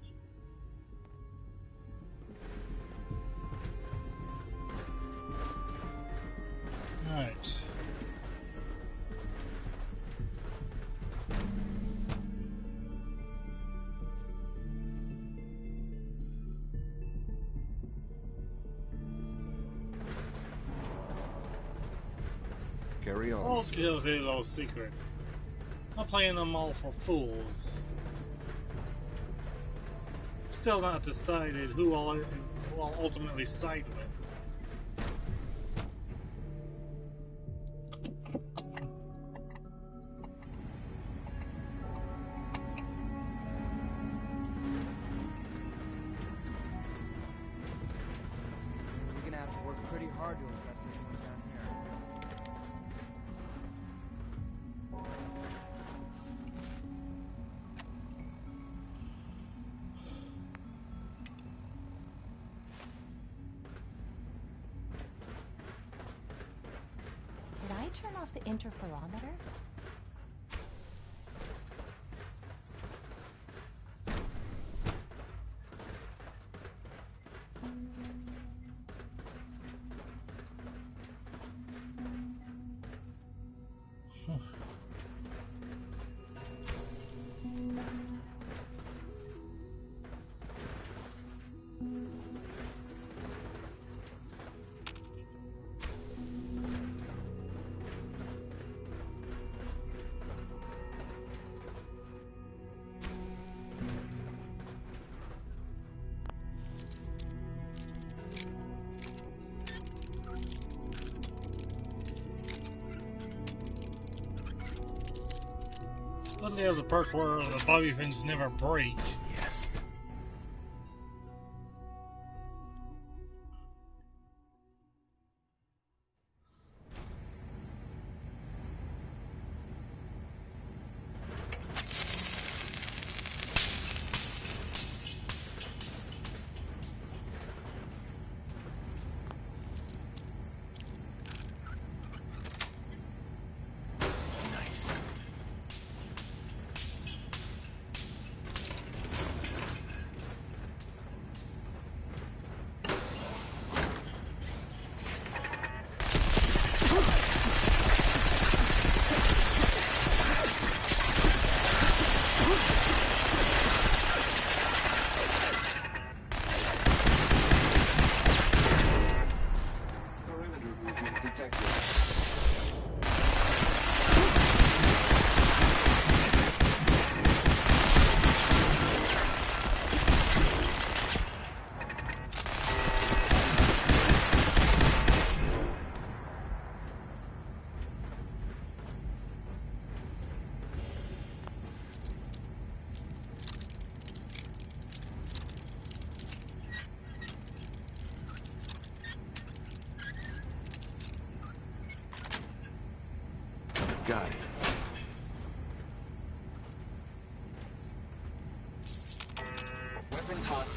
All right. Carry on. All kill his little secret. I'm playing them all for fools. still not decided who I'll ultimately side with. You're gonna have to work pretty hard to impress anyone down here. Did I turn off the interferometer? Luckily, has a perk where the bobby pins never break. Yes. Got it. Weapons hot.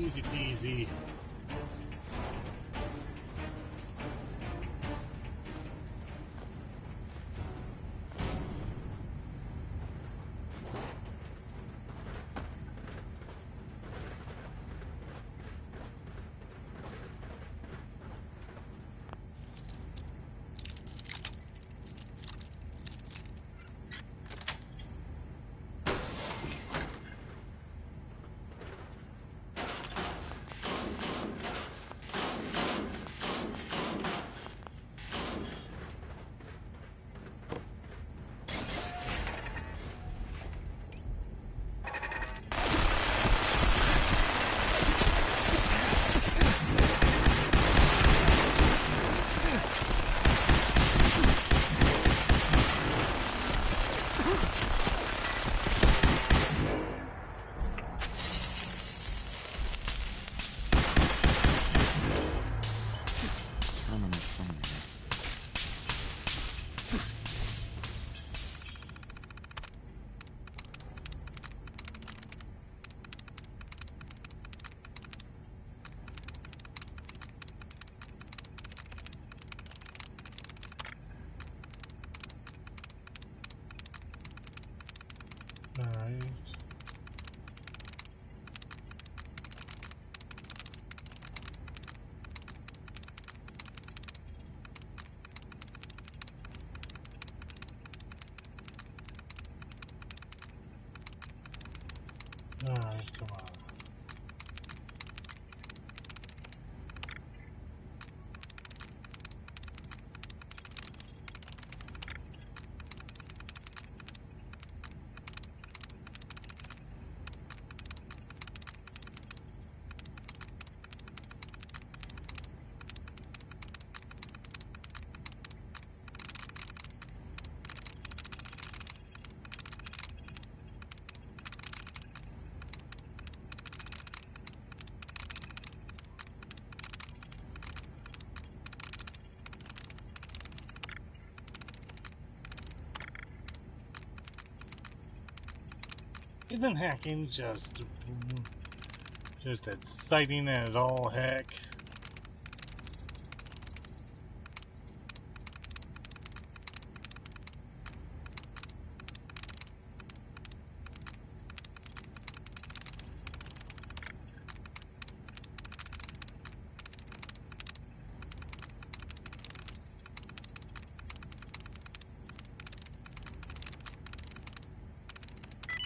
Easy peasy. Come on. Isn't hacking just exciting as all heck?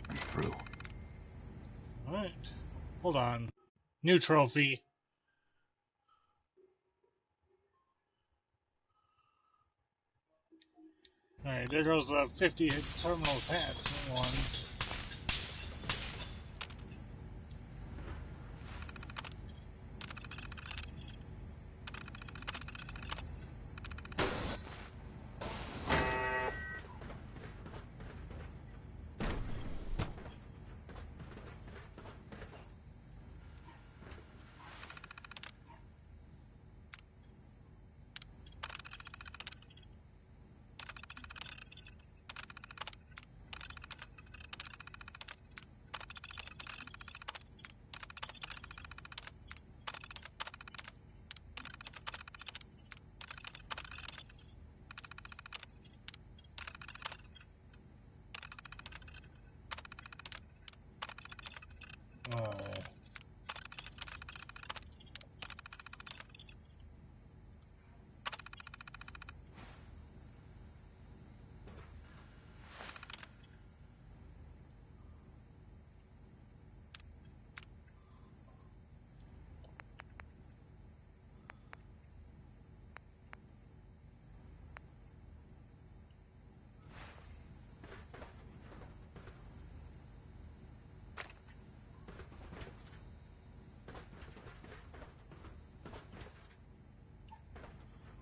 I'm through. Alright. Hold on. New trophy. Alright, there goes the 50 terminals hatch one.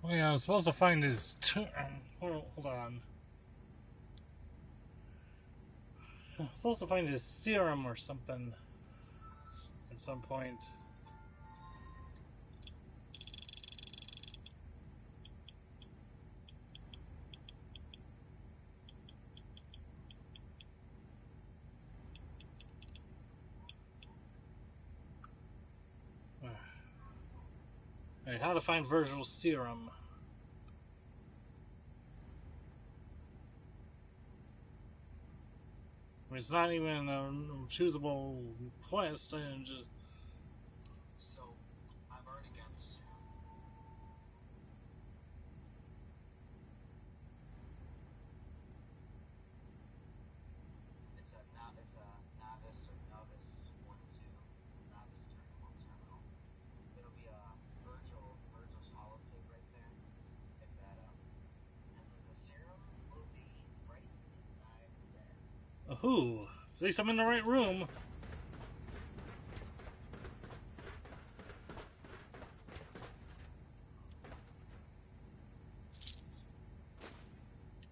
Oh yeah, I'm supposed to find his hold on. I'm supposed to find his serum or something at some point. Alright, how to find Virgil's serum. I mean, it's not even a choosable quest. And just So, I've already got the serum. It's a novice or novice 1-2 novice terminal. It'll be a Virgil's holotape right there. Pick that up. And then the serum will be right inside there. Ooh, at least I'm in the right room.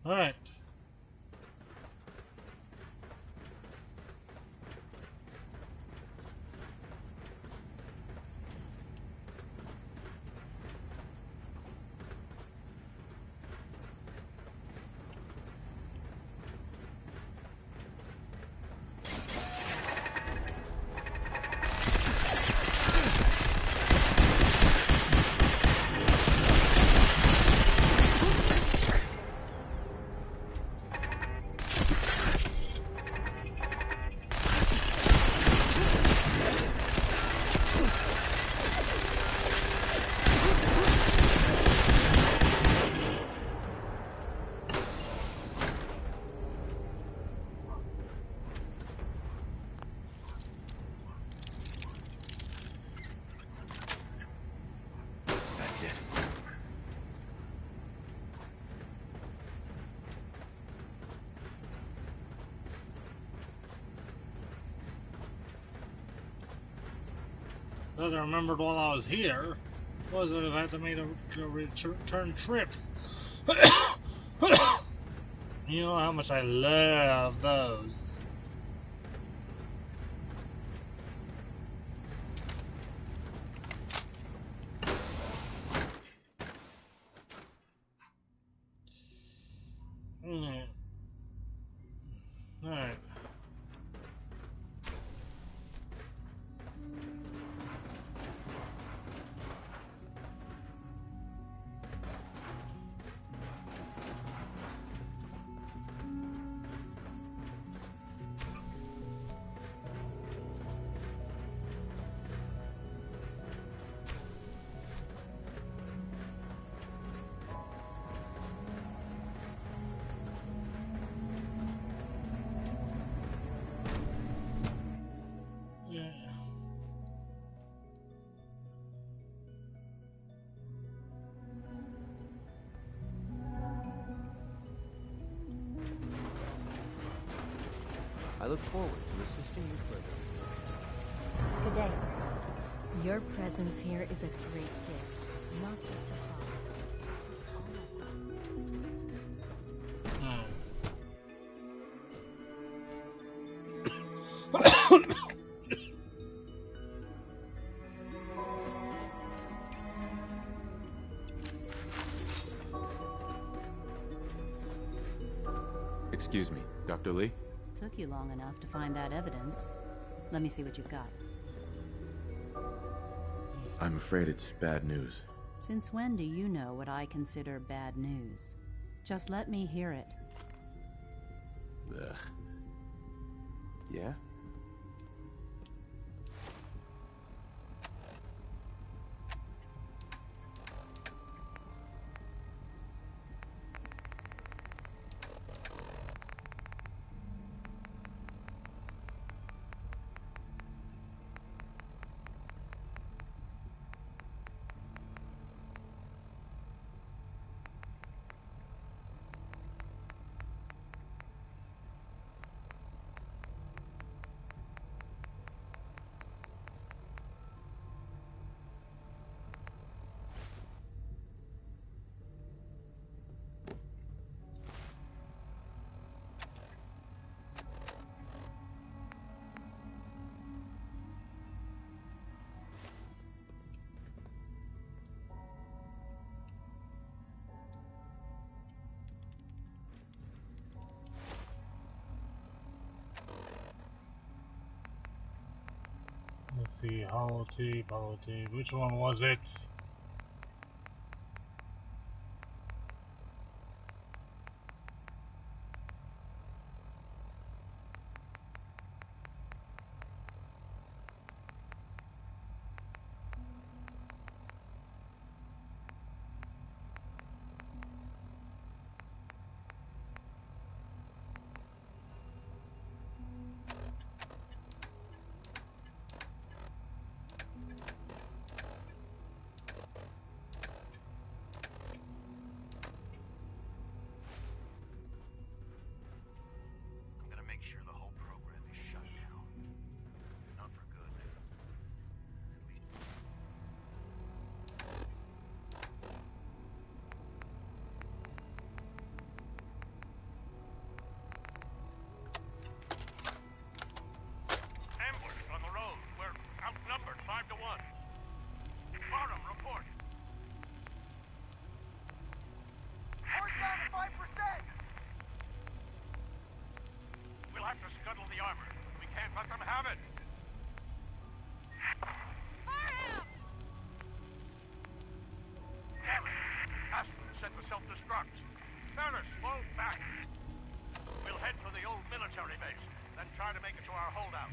Alright. that I remembered while I was here was that I've had to make a return trip. You know how much I love those. Alright. I look forward to assisting you further. Good day. Your presence here is a great gift, not just to Father, to all of us. Excuse me, Dr. Lee? Took you long enough to find that evidence. Let me see what you've got. I'm afraid it's bad news. Since when do you know what I consider bad news? Just let me hear it. Ugh. Yeah? Let's see, holotape. Which one was it?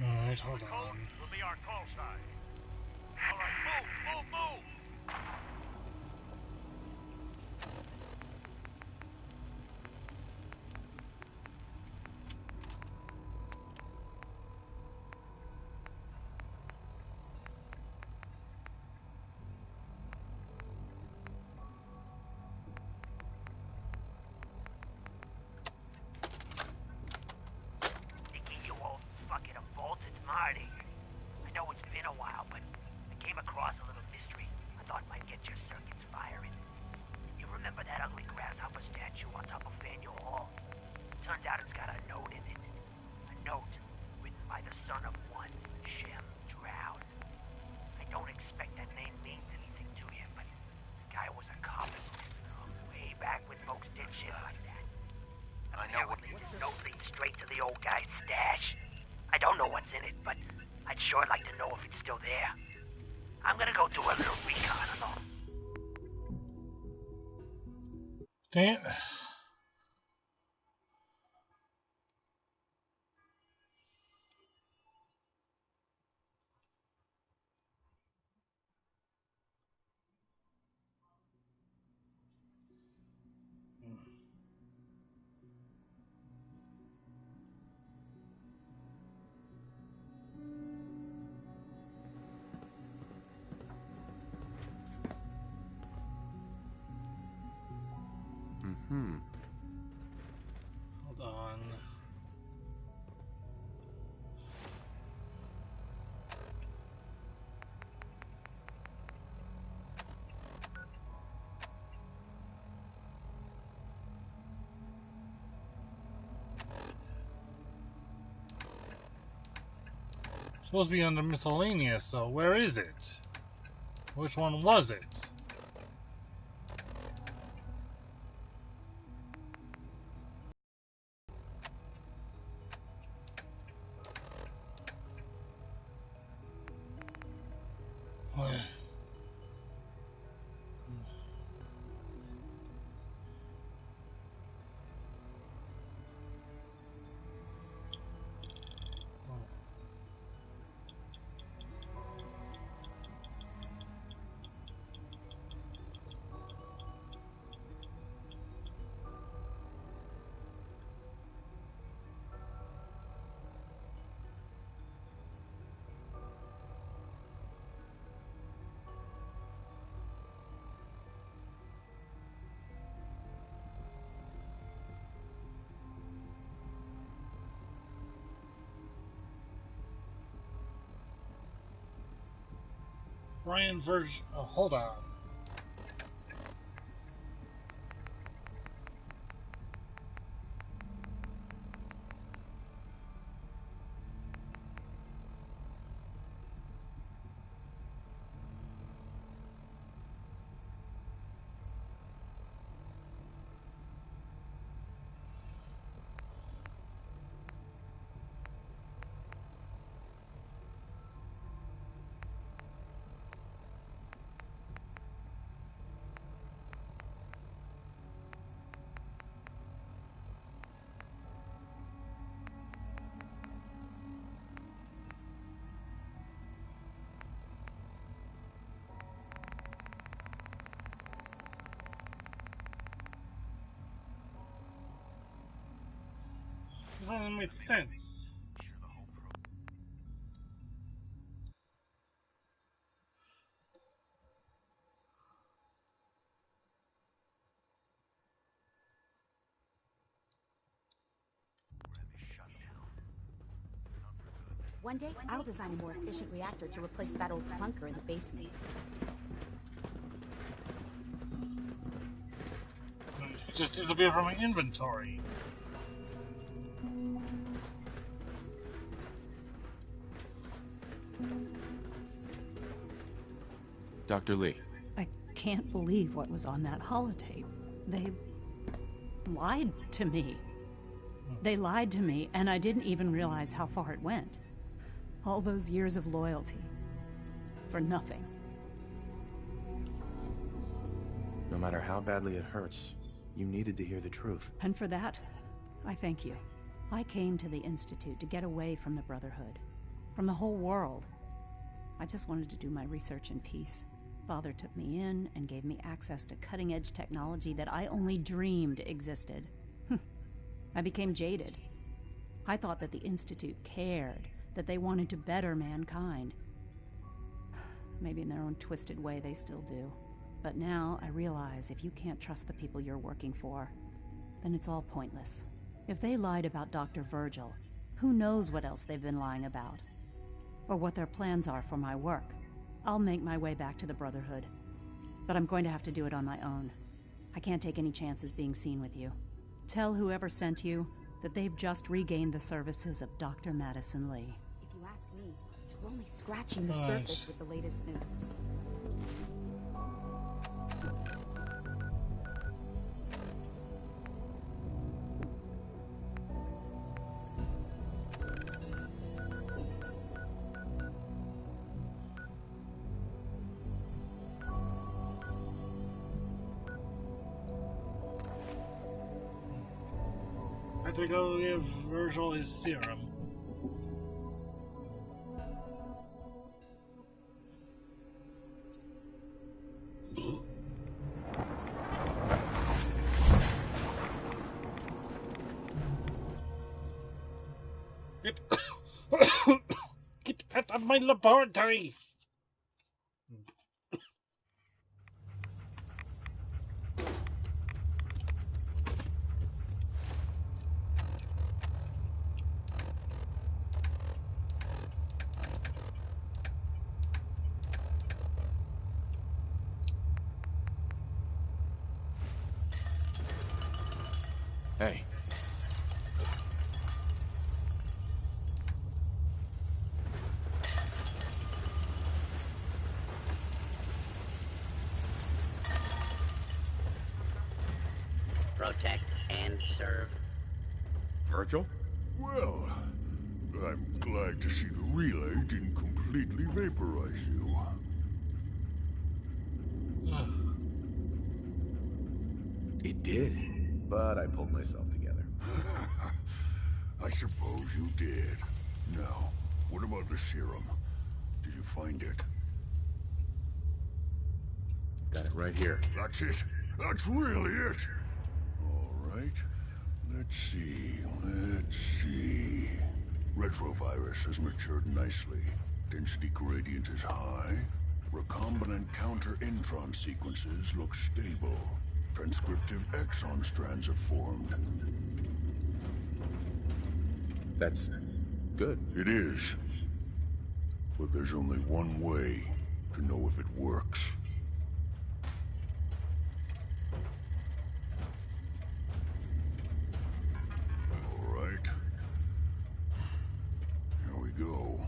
Alright, hold on. Will be our call sign. All right, move! Thinking you won't fucking bolt? It's Marty. I know it's been a while, but I came out it's got a note in it. A note written by the son of one Shem Drown. I don't expect that name means anything to you, but the guy was a coppersmith way back when folks did shit like that. And I know what note leads straight to the old guy's stash. I don't know what's in it, but I'd sure like to know if it's still there. I'm gonna go do a little recon alone. Damn. Hold on. Supposed to be under miscellaneous, so where is it? Which one was it? Where? Brian Virgin. Oh, hold on. This doesn't make sense. One day, I'll design a more efficient reactor to replace that old clunker in the basement. It just disappeared from my inventory. Dr. Lee. I can't believe what was on that holotape. They lied to me. They lied to me, and I didn't even realize how far it went. All those years of loyalty. For nothing. No matter how badly it hurts, you needed to hear the truth. And for that, I thank you. I came to the Institute to get away from the Brotherhood. From the whole world. I just wanted to do my research in peace. Father took me in and gave me access to cutting-edge technology that I only dreamed existed. I became jaded. I thought that the Institute cared, that they wanted to better mankind. Maybe in their own twisted way they still do. But now I realize if you can't trust the people you're working for, then it's all pointless. If they lied about Dr. Virgil, who knows what else they've been lying about? Or what their plans are for my work. I'll make my way back to the Brotherhood. But I'm going to have to do it on my own. I can't take any chances being seen with you. Tell whoever sent you that they've just regained the services of Dr. Madison Lee. If you ask me, we're only scratching the surface with the latest synths. I have to go give Virgil his serum. Get out of my laboratory! Hey. Protect and serve. Virgil? Well, I'm glad to see the relay didn't completely vaporize you. It did, but I pulled myself together. I suppose you did. Now, what about the serum? Did you find it? Got it right here. That's it. That's really it. All right. Let's see. Retrovirus has matured nicely. Density gradient is high. Recombinant counter-intron sequences look stable. Transcriptive exon strands have formed. That's good. It is. But there's only one way to know if it works. All right. Here we go.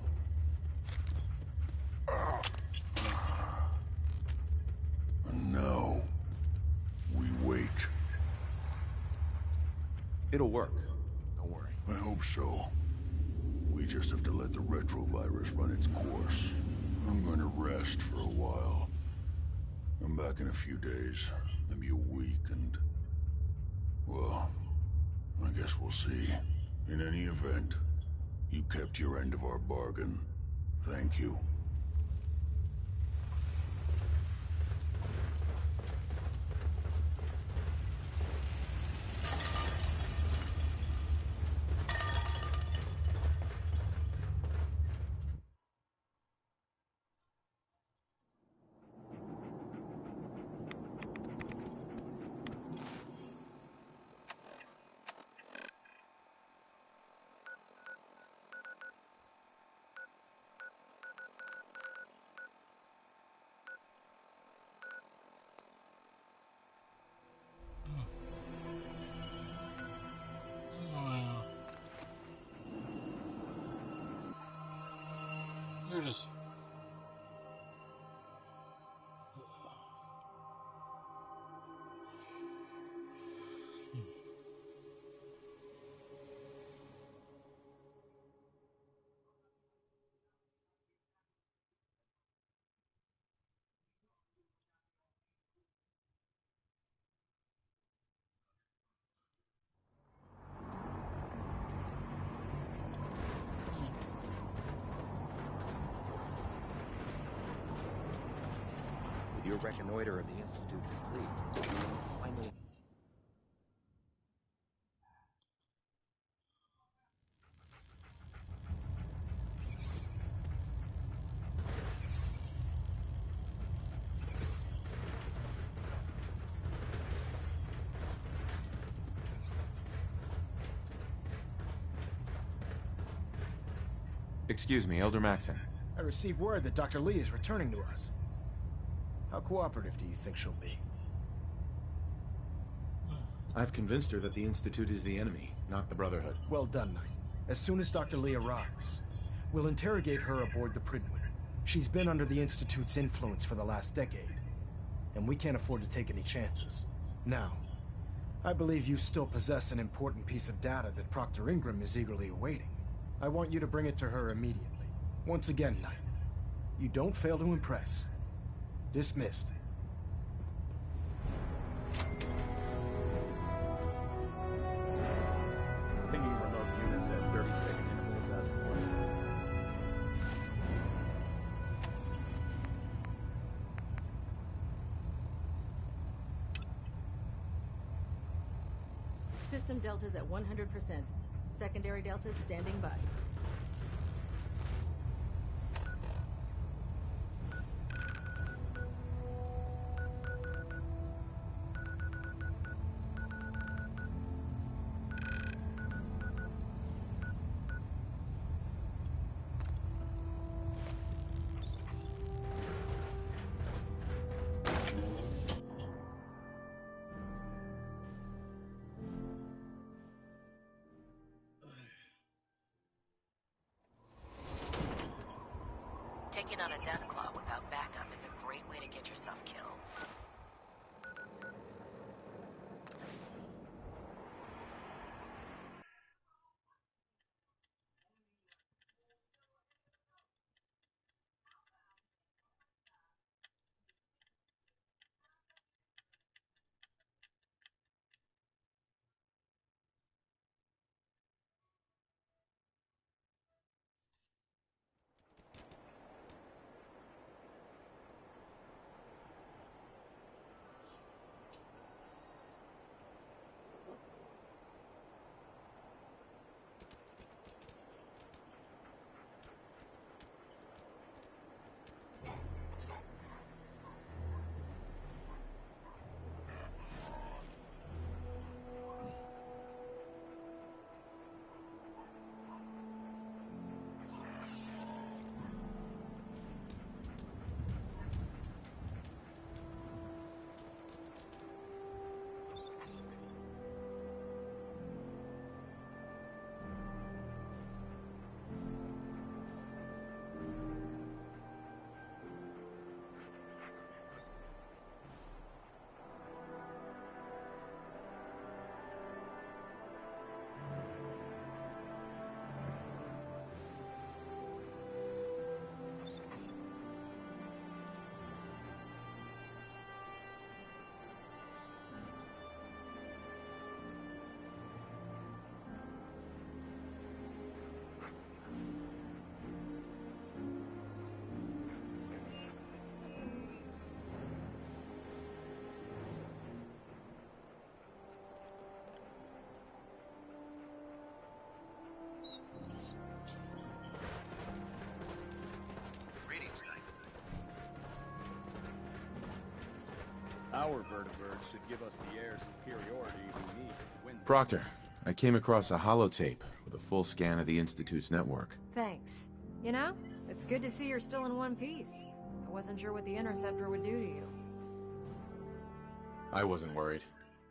And now, we wait. It'll work. Don't worry. I hope so. We just have to let the retrovirus run its course. I'm going to rest for a while. I'm back in a few days, maybe a week, and... well, I guess we'll see. In any event, you kept your end of our bargain. Thank you. You're just... With your reconnoiter of the Institute complete, you will finally... Excuse me, Elder Maxon. I received word that Dr. Lee is returning to us. How cooperative do you think she'll be? I've convinced her that the Institute is the enemy, not the Brotherhood. Well done, Knight. As soon as Dr. Lee arrives, we'll interrogate her aboard the Pridwin. She's been under the Institute's influence for the last decade, and we can't afford to take any chances. Now, I believe you still possess an important piece of data that Proctor Ingram is eagerly awaiting. I want you to bring it to her immediately. Once again, Knight, you don't fail to impress. Dismissed. Pinging remote units at 30-second intervals as requested. System deltas at 100%. Secondary deltas standing by. Taking on a Deathclaw without backup is a great way to get yourself killed. Our vertibird should give us the air superiority we need to win. Proctor, I came across a holotape with a full scan of the Institute's network. Thanks. You know, it's good to see you're still in one piece. I wasn't sure what the Interceptor would do to you. I wasn't worried.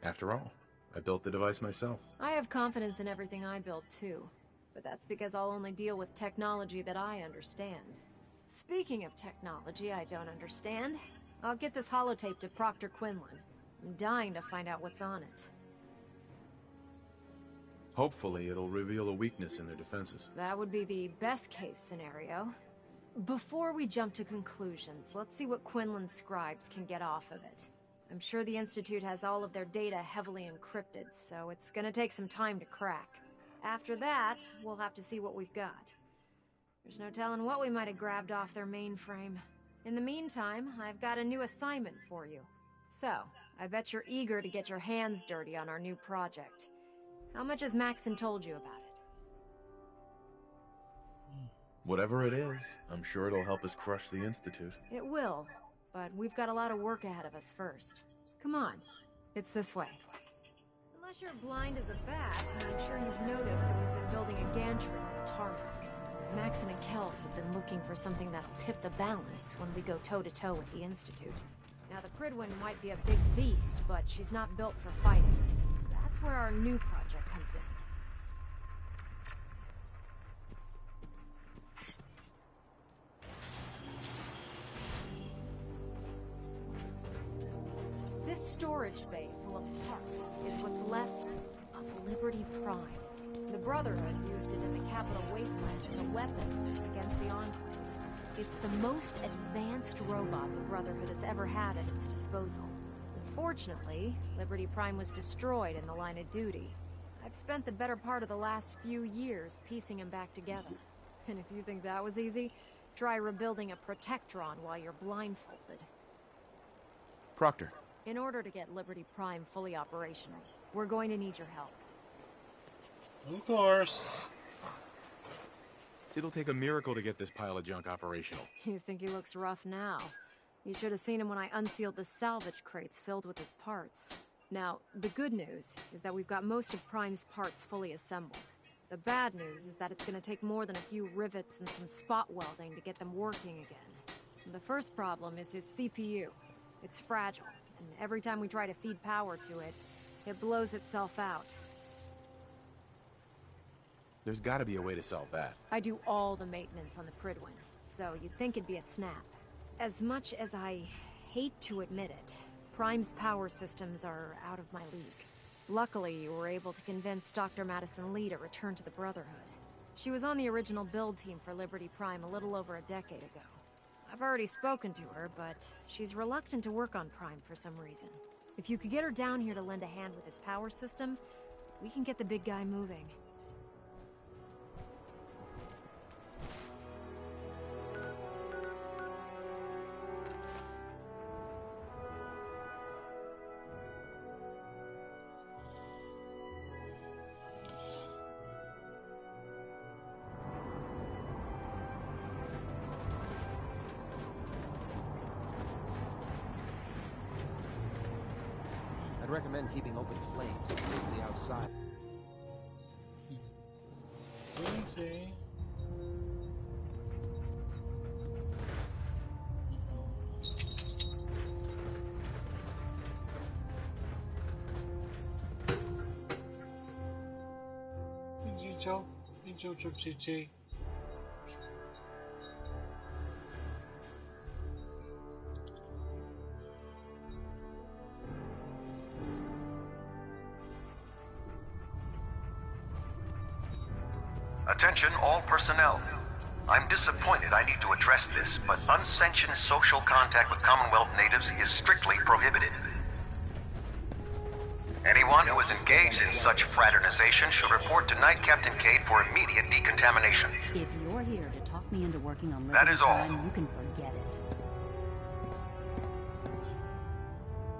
After all, I built the device myself. I have confidence in everything I build too, but that's because I'll only deal with technology that I understand. Speaking of technology I don't understand, I'll get this holotape to Proctor Quinlan. I'm dying to find out what's on it. Hopefully it'll reveal a weakness in their defenses. That would be the best case scenario. Before we jump to conclusions, let's see what Quinlan's scribes can get off of it. I'm sure the Institute has all of their data heavily encrypted, so it's gonna take some time to crack. After that, we'll have to see what we've got. There's no telling what we might have grabbed off their mainframe. In the meantime, I've got a new assignment for you. So, I bet you're eager to get your hands dirty on our new project. How much has Maxon told you about it? Whatever it is, I'm sure it'll help us crush the Institute. It will, but we've got a lot of work ahead of us first. Come on, it's this way. Unless you're blind as a bat, I'm sure you've noticed that we've been building a gantry on the tarmac. Maxon and Kells have been looking for something that'll tip the balance when we go toe-to-toe with the Institute. Now, the Pridwin might be a big beast, but she's not built for fighting. That's where our new project comes in. This storage bay full of parts is what's left of Liberty Prime. The Brotherhood used it in the Capital Wasteland as a weapon against the Enclave. It's the most advanced robot the Brotherhood has ever had at its disposal. Unfortunately, Liberty Prime was destroyed in the line of duty. I've spent the better part of the last few years piecing him back together. And if you think that was easy, try rebuilding a Protectron while you're blindfolded. Proctor. In order to get Liberty Prime fully operational, we're going to need your help. Of course. It'll take a miracle to get this pile of junk operational. You think he looks rough now? You should have seen him when I unsealed the salvage crates filled with his parts. Now, the good news is that we've got most of Prime's parts fully assembled. The bad news is that it's going to take more than a few rivets and some spot welding to get them working again. And the first problem is his CPU. It's fragile, and every time we try to feed power to it, it blows itself out. There's gotta be a way to solve that. I do all the maintenance on the Pridwin, so you'd think it'd be a snap. As much as I hate to admit it, Prime's power systems are out of my league. Luckily, you were able to convince Dr. Madison Lee to return to the Brotherhood. She was on the original build team for Liberty Prime a little over a decade ago. I've already spoken to her, but she's reluctant to work on Prime for some reason. If you could get her down here to lend a hand with his power system, we can get the big guy moving. I'd recommend keeping open flames safely outside. Okay. Chi. Attention all personnel. I'm disappointed I need to address this, but unsanctioned social contact with Commonwealth natives is strictly prohibited. Anyone who is engaged in such fraternization should report to Night Captain Cade for immediate decontamination. If you're here to talk me into working on That is all. Prime, you can forget it.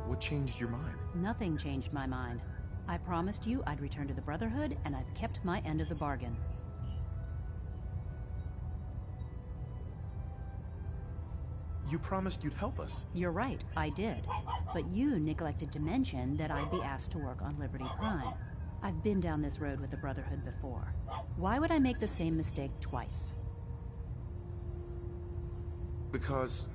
What changed your mind? Nothing changed my mind. I promised you I'd return to the Brotherhood, and I've kept my end of the bargain. You promised you'd help us. You're right, I did. But you neglected to mention that I'd be asked to work on Liberty Prime. I've been down this road with the Brotherhood before. Why would I make the same mistake twice? Because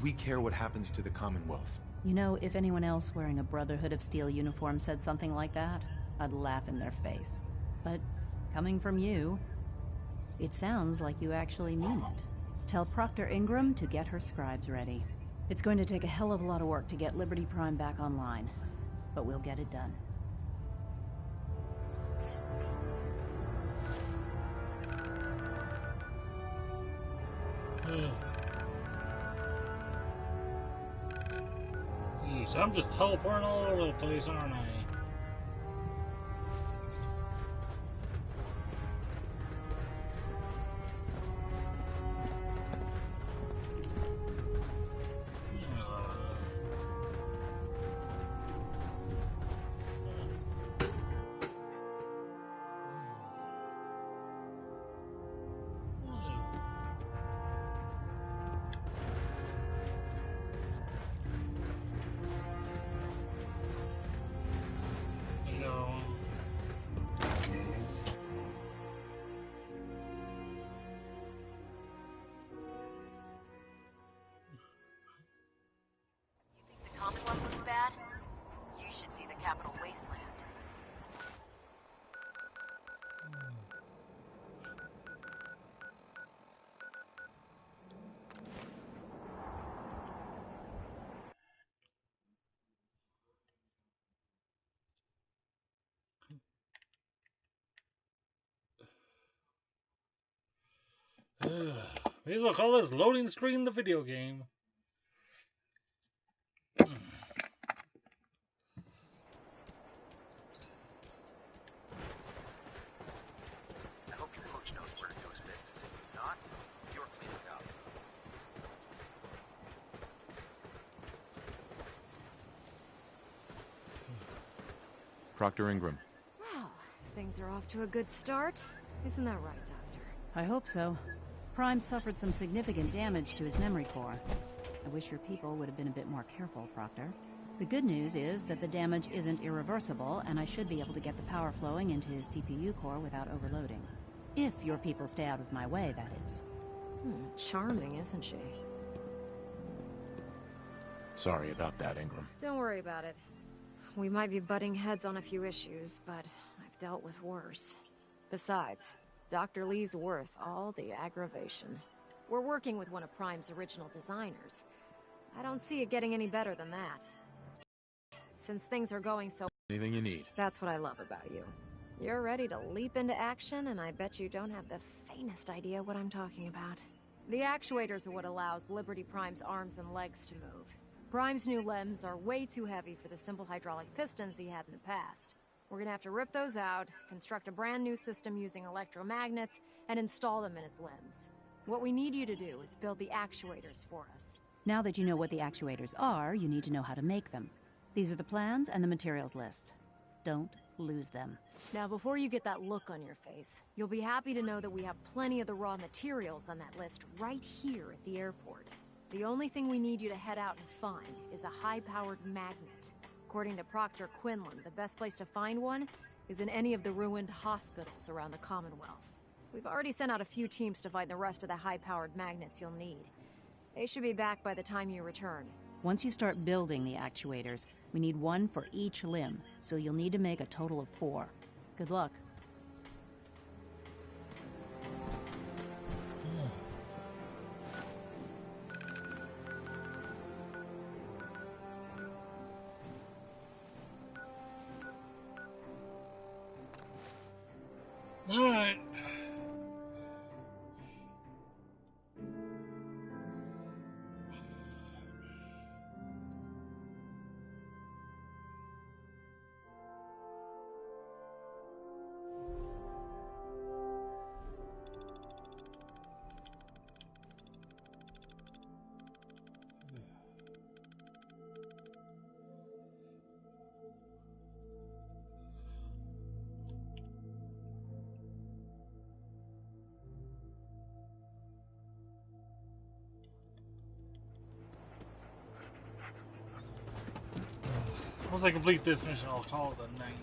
we care what happens to the Commonwealth. You know, if anyone else wearing a Brotherhood of Steel uniform said something like that, I'd laugh in their face. But coming from you, it sounds like you actually mean it. Tell Proctor Ingram to get her scribes ready. It's going to take a hell of a lot of work to get Liberty Prime back online, but we'll get it done. So I'm just teleporting all over the place, aren't I? May as well call this loading screen the video game. I hope your coach knows where to do his business. If not, you're cleaning up. Proctor Ingram. Well, things are off to a good start. Isn't that right, Doctor? I hope so. Prime suffered some significant damage to his memory core. I wish your people would have been a bit more careful, Proctor. The good news is that the damage isn't irreversible, and I should be able to get the power flowing into his CPU core without overloading. If your people stay out of my way, that is. Charming, isn't she? Sorry about that, Ingram. Don't worry about it. We might be butting heads on a few issues, but I've dealt with worse. Besides, Dr. Lee's worth all the aggravation. We're working with one of Prime's original designers. I don't see it getting any better than that. Since things are going so... Anything you need. That's what I love about you. You're ready to leap into action, and I bet you don't have the faintest idea what I'm talking about. The actuators are what allows Liberty Prime's arms and legs to move. Prime's new limbs are way too heavy for the simple hydraulic pistons he had in the past. We're gonna have to rip those out, construct a brand new system using electromagnets, and install them in his limbs. What we need you to do is build the actuators for us. Now that you know what the actuators are, you need to know how to make them. These are the plans and the materials list. Don't lose them. Now, before you get that look on your face, you'll be happy to know that we have plenty of the raw materials on that list right here at the airport. The only thing we need you to head out and find is a high-powered magnet. According to Proctor Quinlan, the best place to find one is in any of the ruined hospitals around the Commonwealth. We've already sent out a few teams to find the rest of the high-powered magnets you'll need. They should be back by the time you return. Once you start building the actuators, we need one for each limb, so you'll need to make a total of 4. Good luck. Alright. Once I complete this mission, I'll call it a night.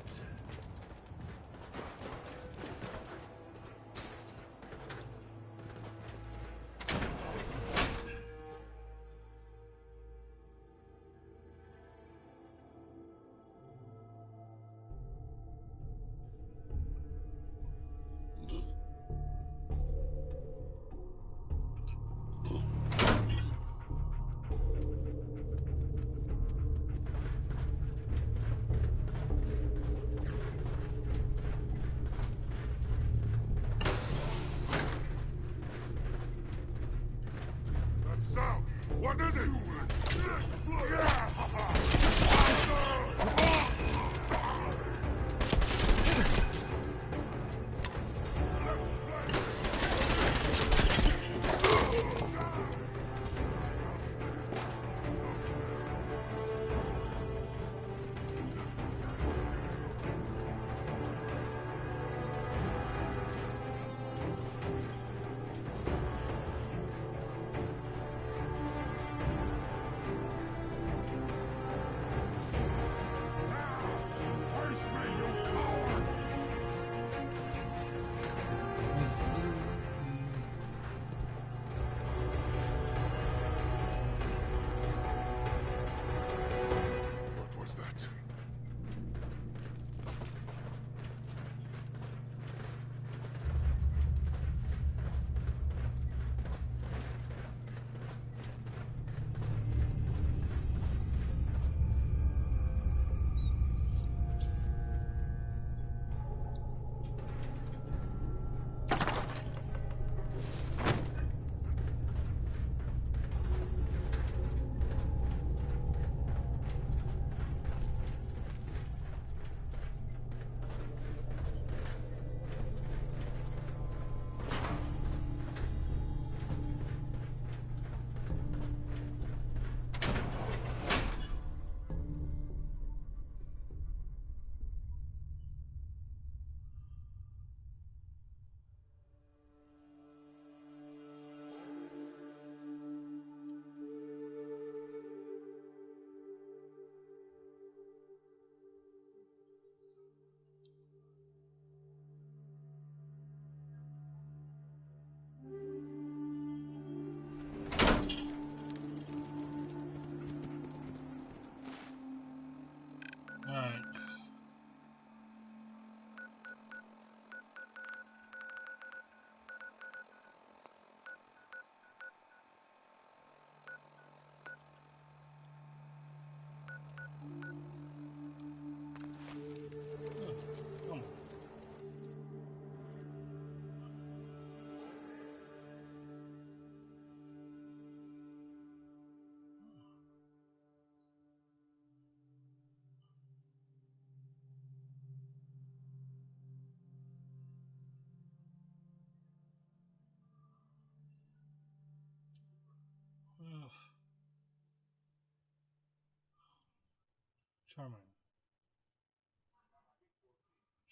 Charming.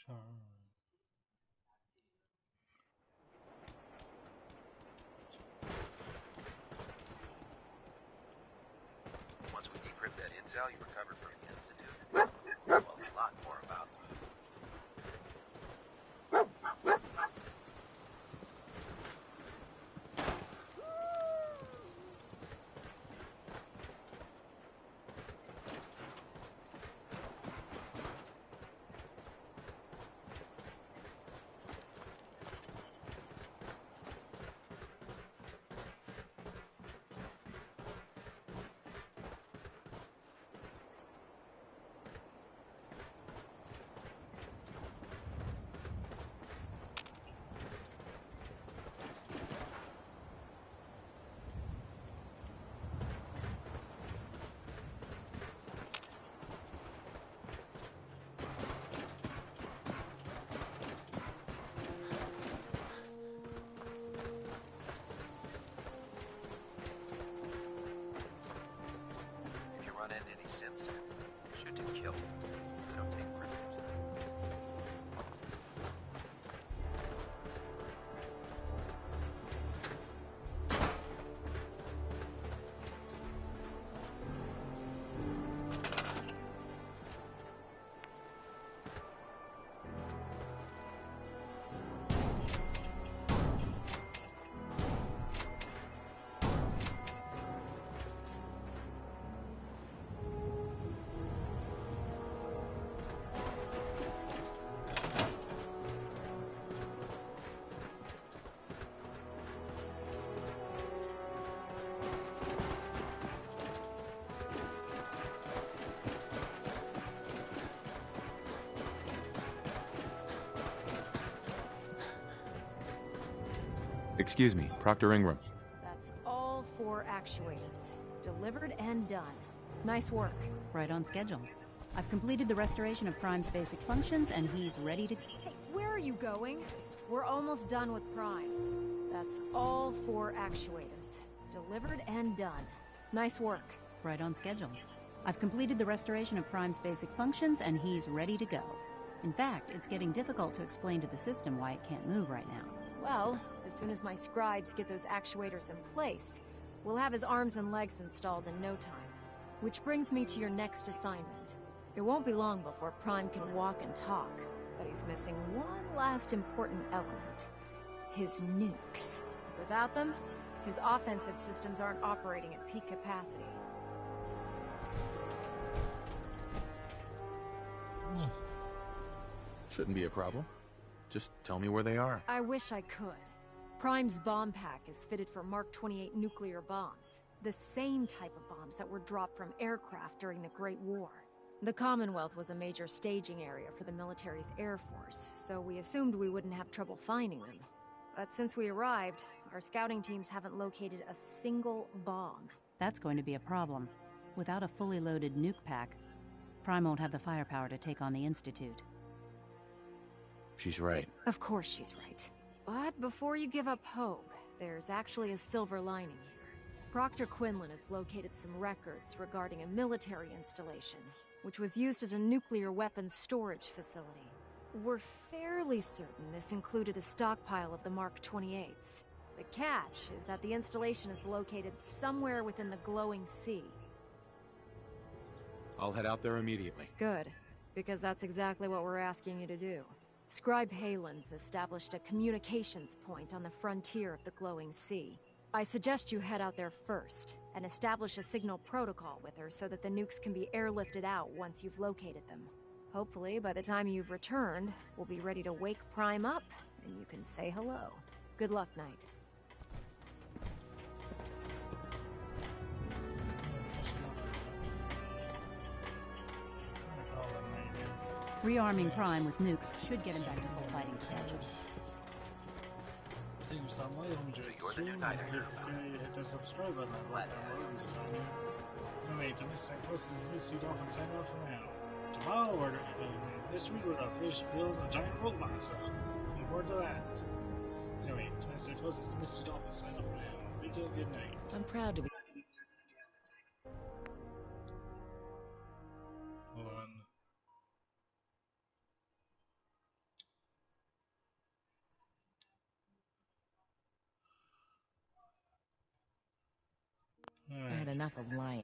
Charming. Once we decrypt that intel you recovered from the Institute, we'll know a lot more about them. Run into any sense, shoot to kill. They don't take prisoners. Excuse me, Proctor Ingram. That's all 4 actuators. Delivered and done. Nice work. Right on schedule. I've completed the restoration of Prime's basic functions, and he's ready to... Hey, where are you going? We're almost done with Prime. That's all 4 actuators. Delivered and done. Nice work. Right on schedule. I've completed the restoration of Prime's basic functions, and he's ready to go. In fact, it's getting difficult to explain to the system why it can't move right now. Well, as soon as my scribes get those actuators in place, we'll have his arms and legs installed in no time. Which brings me to your next assignment. It won't be long before Prime can walk and talk, but he's missing one last important element. His nukes. Without them, his offensive systems aren't operating at peak capacity. Shouldn't be a problem. Just tell me where they are. I wish I could. Prime's bomb pack is fitted for Mark 28 nuclear bombs. The same type of bombs that were dropped from aircraft during the Great War. The Commonwealth was a major staging area for the military's Air Force, so we assumed we wouldn't have trouble finding them. But since we arrived, our scouting teams haven't located a single bomb. That's going to be a problem. Without a fully loaded nuke pack, Prime won't have the firepower to take on the Institute. She's right. Of course she's right. But before you give up hope, there's actually a silver lining here. Proctor Quinlan has located some records regarding a military installation, which was used as a nuclear weapons storage facility. We're fairly certain this included a stockpile of the Mark 28s. The catch is that the installation is located somewhere within the glowing sea. I'll head out there immediately. Good, because that's exactly what we're asking you to do. Scribe Halen's established a communications point on the frontier of the glowing sea. I suggest you head out there first, and establish a signal protocol with her so that the nukes can be airlifted out once you've located them. Hopefully, by the time you've returned, we'll be ready to wake Prime up, and you can say hello. Good luck, Knight. Rearming Prime with nukes should get him back to full fighting potential. Thank you so much. You're the new knight I heard about. Hit the subscribe button. Anyway, to Miss Cyclops is Misty Dolphin sign off for now. Tomorrow, we're this week with a fish build a giant robot, so looking forward to that. Anyway, to Miss Cyclops is Misty Dolphin sign off for now. Big good night. I'm proud to be enough of lying.